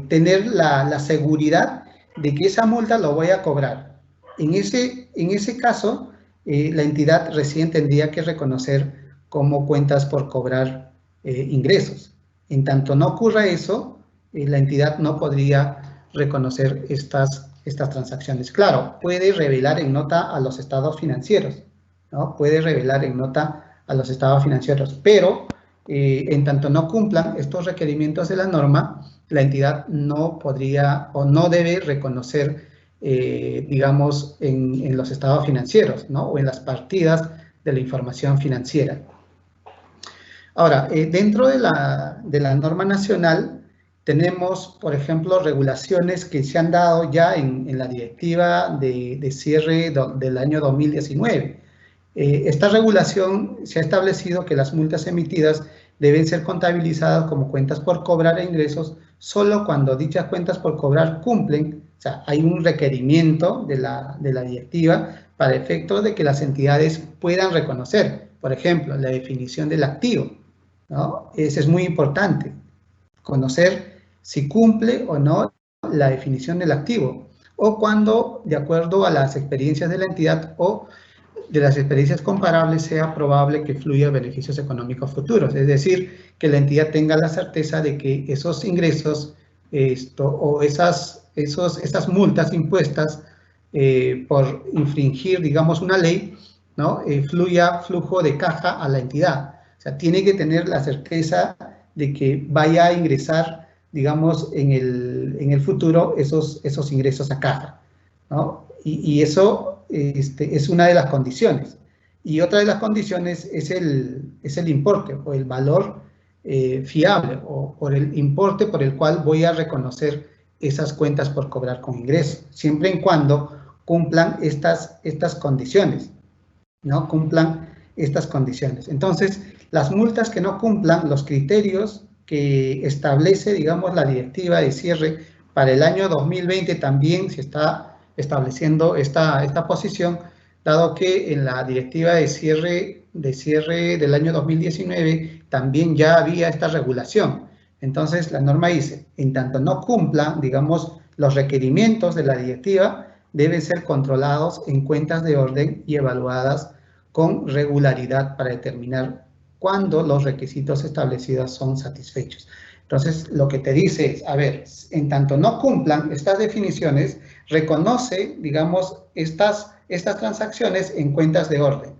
tener la seguridad de que esa multa lo voy a cobrar. En ese caso, la entidad recién tendría que reconocer como cuentas por cobrar ingresos. En tanto no ocurra eso, la entidad no podría reconocer estas transacciones. Claro, puede revelar en nota a los estados financieros, ¿no? Puede revelar en nota a los estados financieros, pero en tanto no cumplan estos requerimientos de la norma, la entidad no podría o no debe reconocer, digamos, en los estados financieros, ¿no? O en las partidas de la información financiera. Ahora, dentro de la norma nacional tenemos, por ejemplo, regulaciones que se han dado ya en la directiva de cierre del año 2019. Esta regulación se ha establecido que las multas emitidas deben ser contabilizadas como cuentas por cobrar e ingresos solo cuando dichas cuentas por cobrar cumplen, o sea, hay un requerimiento de la directiva para efectos de que las entidades puedan reconocer, por ejemplo, la definición del activo, ¿no? Eso es muy importante, conocer si cumple o no la definición del activo, o cuando, de acuerdo a las experiencias de la entidad o de las experiencias comparables, sea probable que fluya beneficios económicos futuros. Es decir, que la entidad tenga la certeza de que esos ingresos o esas multas impuestas por infringir, digamos, una ley, ¿no? Fluya flujo de caja a la entidad. O sea, tiene que tener la certeza de que vaya a ingresar, digamos, en el futuro esos ingresos a caja, ¿no? Y eso es una de las condiciones. Y otra de las condiciones es el importe o el valor fiable o por el importe por el cual voy a reconocer esas cuentas por cobrar con ingreso, siempre y cuando cumplan estas condiciones, ¿no? Cumplan estas condiciones. Entonces, las multas que no cumplan los criterios que establece, digamos, la directiva de cierre para el año 2020 también se está estableciendo esta posición, dado que en la directiva de cierre del año 2019 también ya había esta regulación. Entonces, la norma dice, en tanto no cumplan, digamos, los requerimientos de la directiva, deben ser controlados en cuentas de orden y evaluadas con regularidad para determinar cuándo los requisitos establecidos son satisfechos. Entonces, lo que te dice es, a ver, en tanto no cumplan estas definiciones, reconoce, digamos, estas transacciones en cuentas de orden.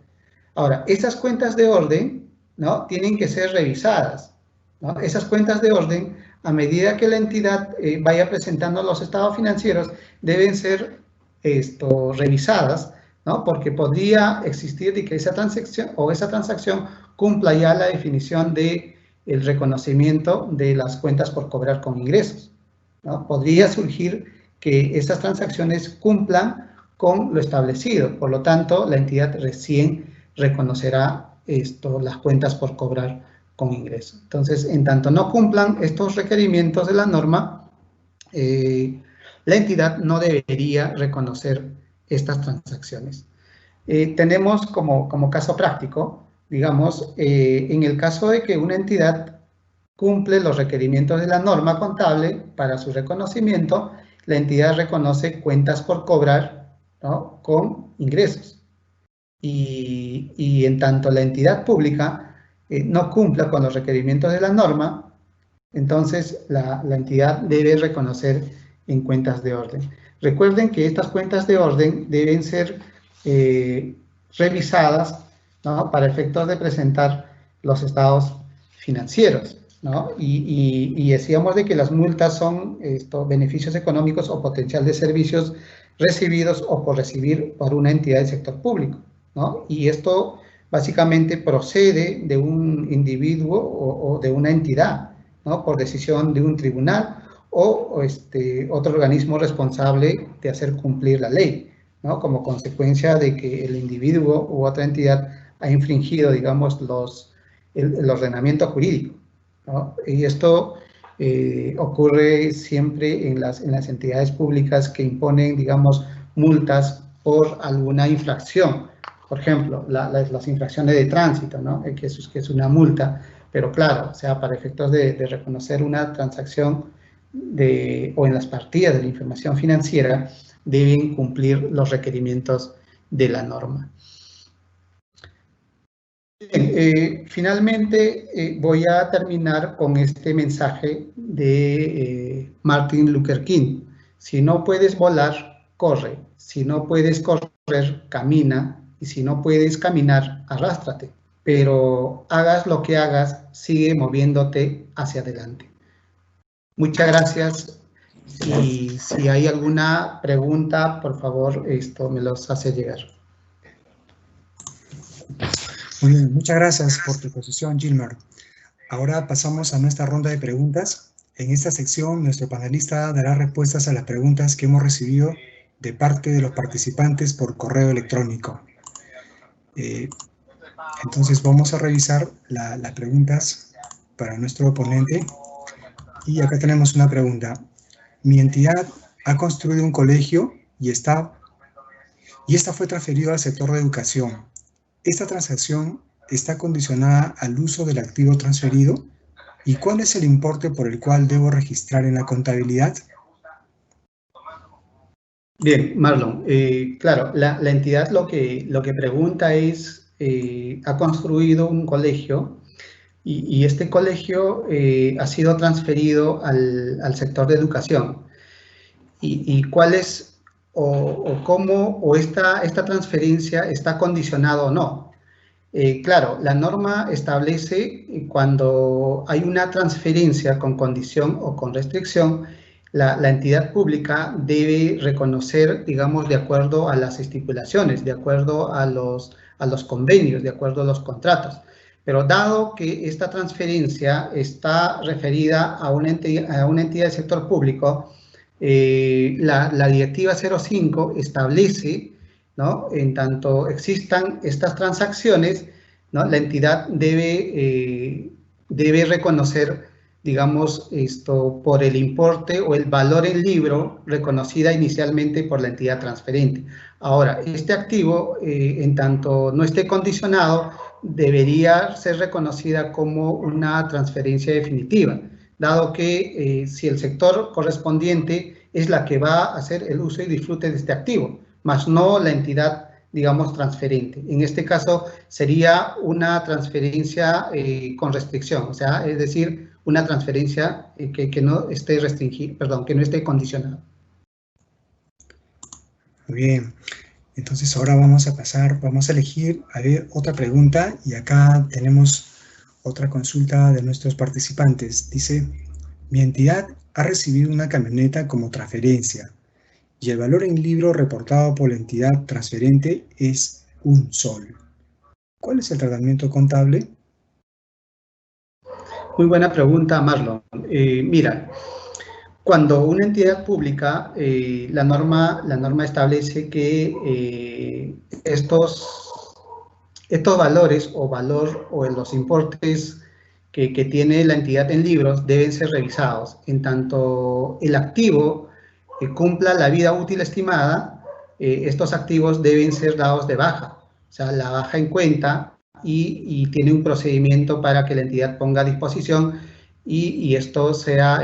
Ahora, esas cuentas de orden, ¿no? Tienen que ser revisadas, ¿no? Esas cuentas de orden, a medida que la entidad vaya presentando los estados financieros, deben ser revisadas, ¿no? Porque podría existir de que esa transacción cumpla ya la definición de el reconocimiento de las cuentas por cobrar con ingresos, ¿no? Podría surgir que esas transacciones cumplan con lo establecido, por lo tanto, la entidad recién reconocerá las cuentas por cobrar con ingresos. Entonces, en tanto no cumplan estos requerimientos de la norma, la entidad no debería reconocer estas transacciones. Tenemos como caso práctico, digamos, en el caso de que una entidad cumple los requerimientos de la norma contable para su reconocimiento, la entidad reconoce cuentas por cobrar, ¿no? Con ingresos. Y en tanto la entidad pública no cumpla con los requerimientos de la norma, entonces la entidad debe reconocer en cuentas de orden. Recuerden que estas cuentas de orden deben ser revisadas, ¿no? Para efectos de presentar los estados financieros, ¿no? Y decíamos de que las multas son beneficios económicos o potencial de servicios recibidos o por recibir por una entidad del sector público, ¿no? Y esto básicamente procede de un individuo o de una entidad, ¿no? Por decisión de un tribunal o otro organismo responsable de hacer cumplir la ley, ¿no? Como consecuencia de que el individuo u otra entidad ha infringido, digamos, el ordenamiento jurídico, ¿no? Y esto ocurre siempre en las entidades públicas que imponen, digamos, multas por alguna infracción. Por ejemplo, las infracciones de tránsito, ¿no? Que es una multa, pero claro, o sea, para efectos de reconocer una transacción o en las partidas de la información financiera, deben cumplir los requerimientos de la norma. Bien, finalmente voy a terminar con este mensaje de Martin Luther King. Si no puedes volar, corre. Si no puedes correr, camina. Y si no puedes caminar, arrástrate. pero hagas lo que hagas, sigue moviéndote hacia adelante. Muchas gracias. Y si hay alguna pregunta, por favor, me los hace llegar. Muy bien, muchas gracias por tu exposición, Gilmar. Ahora pasamos a nuestra ronda de preguntas. En esta sección, nuestro panelista dará respuestas a las preguntas que hemos recibido de parte de los participantes por correo electrónico. Entonces vamos a revisar las preguntas para nuestro ponente. Y acá tenemos una pregunta. Mi entidad ha construido un colegio y esta fue transferida al sector de educación. ¿Esta transacción está condicionada al uso del activo transferido? ¿Y cuál es el importe por el cual debo registrar en la contabilidad? Bien, Marlon. Claro, la entidad lo que pregunta es, ha construido un colegio y este colegio ha sido transferido al sector de educación. ¿Y cuál es cómo esta transferencia está condicionada o no? Claro, la norma establece cuando hay una transferencia con condición o con restricción, la entidad pública debe reconocer, digamos, de acuerdo a las estipulaciones, de acuerdo a los convenios, de acuerdo a los contratos. Pero dado que esta transferencia está referida a una entidad del sector público, la directiva 05 establece, ¿no? En tanto existan estas transacciones, ¿no? La entidad debe reconocer, digamos, por el importe o el valor en libro reconocida inicialmente por la entidad transferente. Ahora, este activo, en tanto no esté condicionado, debería ser reconocida como una transferencia definitiva, dado que si el sector correspondiente es la que va a hacer el uso y disfrute de este activo, más no la entidad, digamos, transferente. En este caso sería una transferencia con restricción, o sea, es decir, una transferencia que no esté restringida, perdón, que no esté condicionada. Muy bien. Entonces ahora vamos a elegir, a ver, otra pregunta, y acá tenemos otra consulta de nuestros participantes. Dice, mi entidad ha recibido una camioneta como transferencia y el valor en libro reportado por la entidad transferente es 1 sol. ¿Cuál es el tratamiento contable? Muy buena pregunta, Marlon. Mira, cuando una entidad pública, la norma establece que estos valores o los importes que tiene la entidad en libros deben ser revisados. En tanto el activo cumpla la vida útil estimada, estos activos deben ser dados de baja, o sea, la baja en cuenta y tiene un procedimiento para que la entidad ponga a disposición y esto sea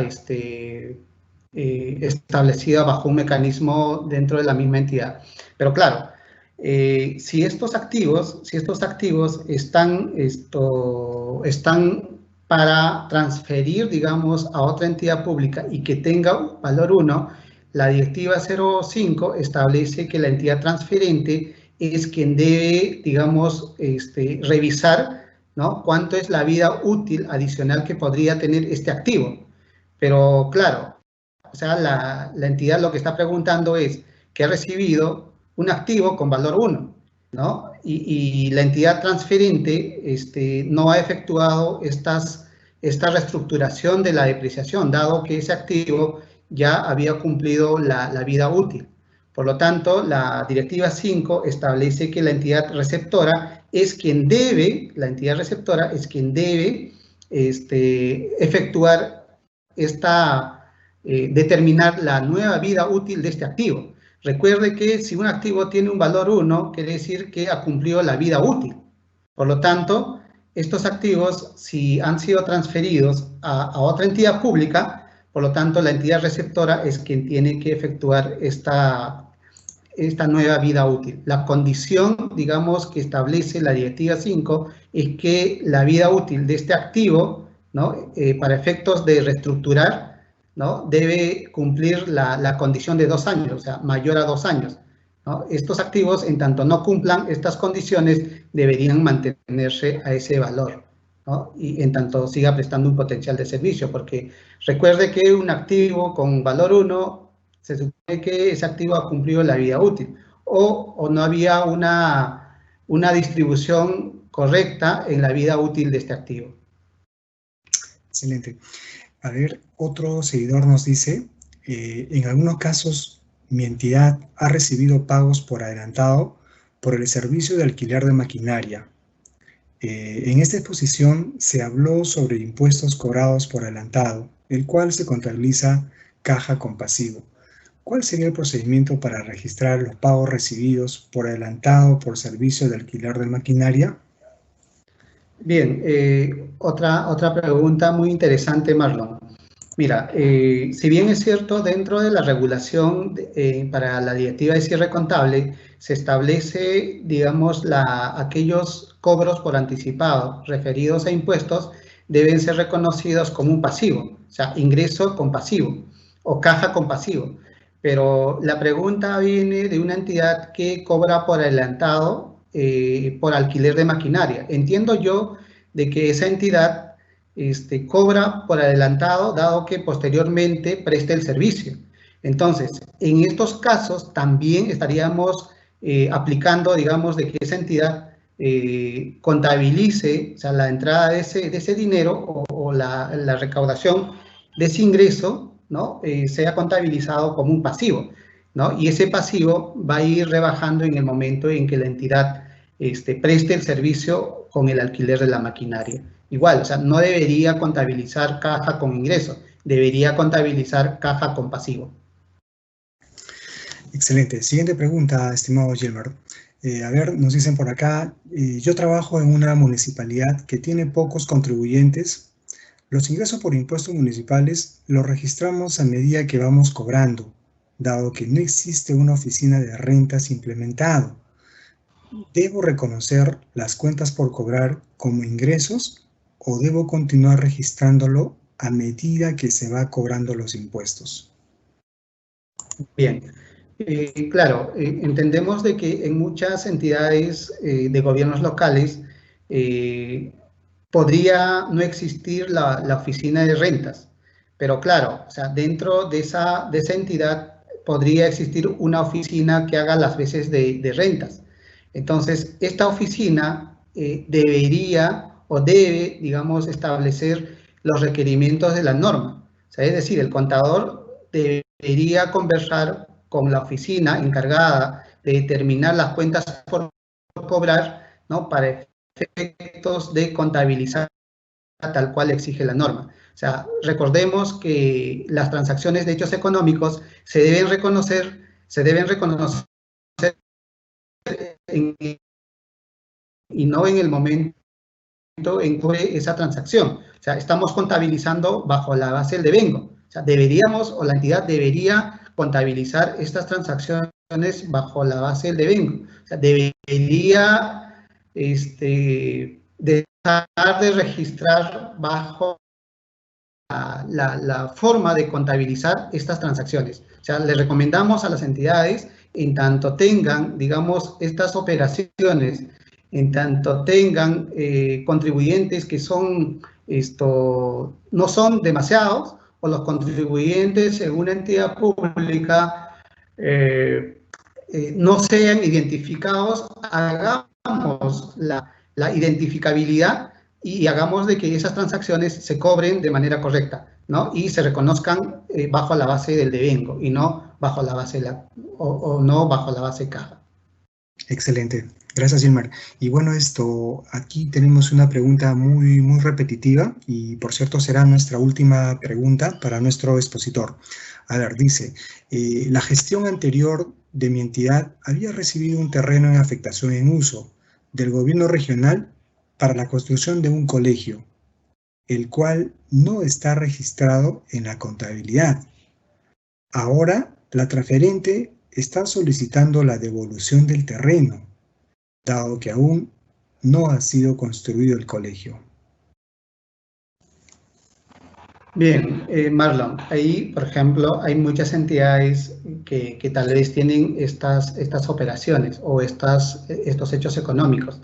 establecido bajo un mecanismo dentro de la misma entidad. Pero claro, si estos activos están para transferir, digamos, a otra entidad pública y que tenga un valor 1, la directiva 05 establece que la entidad transferente es quien debe, digamos, revisar, ¿no?, cuánto es la vida útil adicional que podría tener este activo. Pero claro, o sea, la entidad lo que está preguntando es que ha recibido un activo con valor 1, ¿no? Y la entidad transferente no ha efectuado esta reestructuración de la depreciación, dado que ese activo ya había cumplido la vida útil. Por lo tanto, la directiva 5 establece que la entidad receptora es quien debe, efectuar determinar la nueva vida útil de este activo. Recuerde que si un activo tiene un valor 1, quiere decir que ha cumplido la vida útil. Por lo tanto, estos activos, si han sido transferidos a otra entidad pública, por lo tanto, la entidad receptora es quien tiene que efectuar esta nueva vida útil. La condición, digamos, que establece la directiva 5 es que la vida útil de este activo, ¿no?, para efectos de reestructurar, ¿no?, debe cumplir la condición de 2 años, o sea, mayor a 2 años. ¿no? Estos activos, en tanto no cumplan estas condiciones, deberían mantenerse a ese valor, ¿no? Y en tanto siga prestando un potencial de servicio, porque recuerde que un activo con valor 1, se supone que ese activo ha cumplido la vida útil, o no había una distribución correcta en la vida útil de este activo. Excelente. A ver, otro seguidor nos dice, en algunos casos mi entidad ha recibido pagos por adelantado por el servicio de alquiler de maquinaria. En esta exposición se habló sobre impuestos cobrados por adelantado, el cual se contabiliza caja con pasivo. ¿Cuál sería el procedimiento para registrar los pagos recibidos por adelantado por servicio de alquiler de maquinaria? Bien, otra pregunta muy interesante, Marlon. Mira, si bien es cierto, dentro de la regulación para la directiva de cierre contable, se establece, digamos, aquellos cobros por anticipado referidos a impuestos deben ser reconocidos como un pasivo, o sea, ingreso con pasivo o caja con pasivo. Pero la pregunta viene de una entidad que cobra por adelantado por alquiler de maquinaria. Entiendo yo de que esa entidad cobra por adelantado, dado que posteriormente preste el servicio. Entonces, en estos casos también estaríamos aplicando, digamos, de que esa entidad contabilice, o sea, la entrada de ese dinero o la recaudación de ese ingreso, ¿no? Sea contabilizado como un pasivo, ¿no? Y ese pasivo va a ir rebajando en el momento en que la entidad preste el servicio con el alquiler de la maquinaria. Igual, o sea, no debería contabilizar caja con ingreso, debería contabilizar caja con pasivo. Excelente. Siguiente pregunta, estimado Gilbert. A ver, nos dicen por acá, yo trabajo en una municipalidad que tiene pocos contribuyentes. Los ingresos por impuestos municipales los registramos a medida que vamos cobrando, dado que no existe una oficina de rentas implementado. ¿Debo reconocer las cuentas por cobrar como ingresos o debo continuar registrándolo a medida que se va cobrando los impuestos? Bien, claro, entendemos de que en muchas entidades de gobiernos locales podría no existir la oficina de rentas, pero claro, o sea, dentro de esa entidad podría existir una oficina que haga las veces de rentas. Entonces, esta oficina debería o debe, digamos, establecer los requerimientos de la norma. O sea, es decir, el contador debería conversar con la oficina encargada de determinar las cuentas por cobrar, ¿no? Para efectos de contabilizar tal cual exige la norma. O sea, recordemos que las transacciones de hechos económicos se deben reconocer y no en el momento en que esa transacción. O sea, estamos contabilizando bajo la base del devengo. O sea, deberíamos, o la entidad debería contabilizar estas transacciones bajo la base del devengo. O sea, debería dejar de registrar bajo la forma de contabilizar estas transacciones. O sea, le recomendamos a las entidades, en tanto tengan, digamos, estas operaciones, en tanto tengan contribuyentes que son, no son demasiados, o los contribuyentes en una entidad pública no sean identificados, hagamos la identificabilidad y hagamos de que esas transacciones se cobren de manera correcta, ¿no? Y se reconozcan bajo la base del devengo y no bajo la base no bajo la base caja. Excelente. Gracias, Gilmar. Y bueno, aquí tenemos una pregunta muy repetitiva y por cierto será nuestra última pregunta para nuestro expositor. A ver, dice, la gestión anterior de mi entidad había recibido un terreno en afectación en uso del gobierno regional para la construcción de un colegio, el cual no está registrado en la contabilidad. Ahora, la transferente está solicitando la devolución del terreno, dado que aún no ha sido construido el colegio. Bien, Marlon, ahí, por ejemplo, hay muchas entidades que tal vez tienen estas operaciones o estos hechos económicos,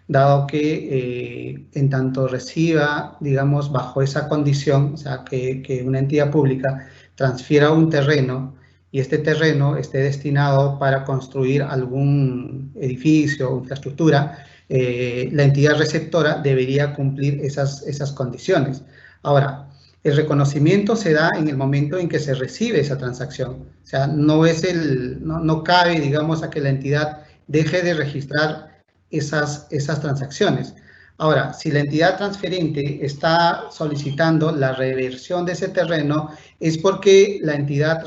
dado que en tanto reciba, digamos, bajo esa condición, o sea, que una entidad pública transfiera un terreno y este terreno esté destinado para construir algún edificio o infraestructura, la entidad receptora debería cumplir esas condiciones. Ahora, el reconocimiento se da en el momento en que se recibe esa transacción. O sea, no cabe, digamos, a que la entidad deje de registrar esas transacciones. Ahora, si la entidad transferente está solicitando la reversión de ese terreno, es porque la entidad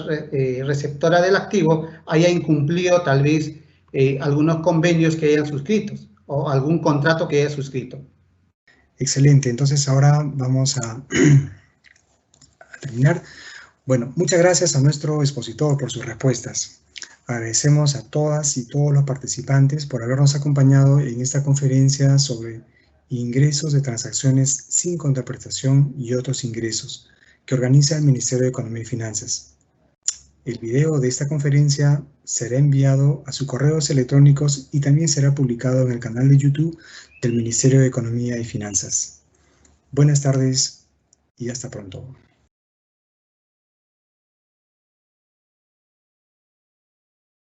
receptora del activo haya incumplido tal vez algunos convenios que hayan suscrito o algún contrato que haya suscrito. Excelente, entonces ahora vamos a terminar. Bueno, muchas gracias a nuestro expositor por sus respuestas. Agradecemos a todas y todos los participantes por habernos acompañado en esta conferencia sobre ingresos de transacciones sin contraprestación y otros ingresos que organiza el Ministerio de Economía y Finanzas. El video de esta conferencia será enviado a sus correos electrónicos y también será publicado en el canal de YouTube del Ministerio de Economía y Finanzas. Buenas tardes y hasta pronto.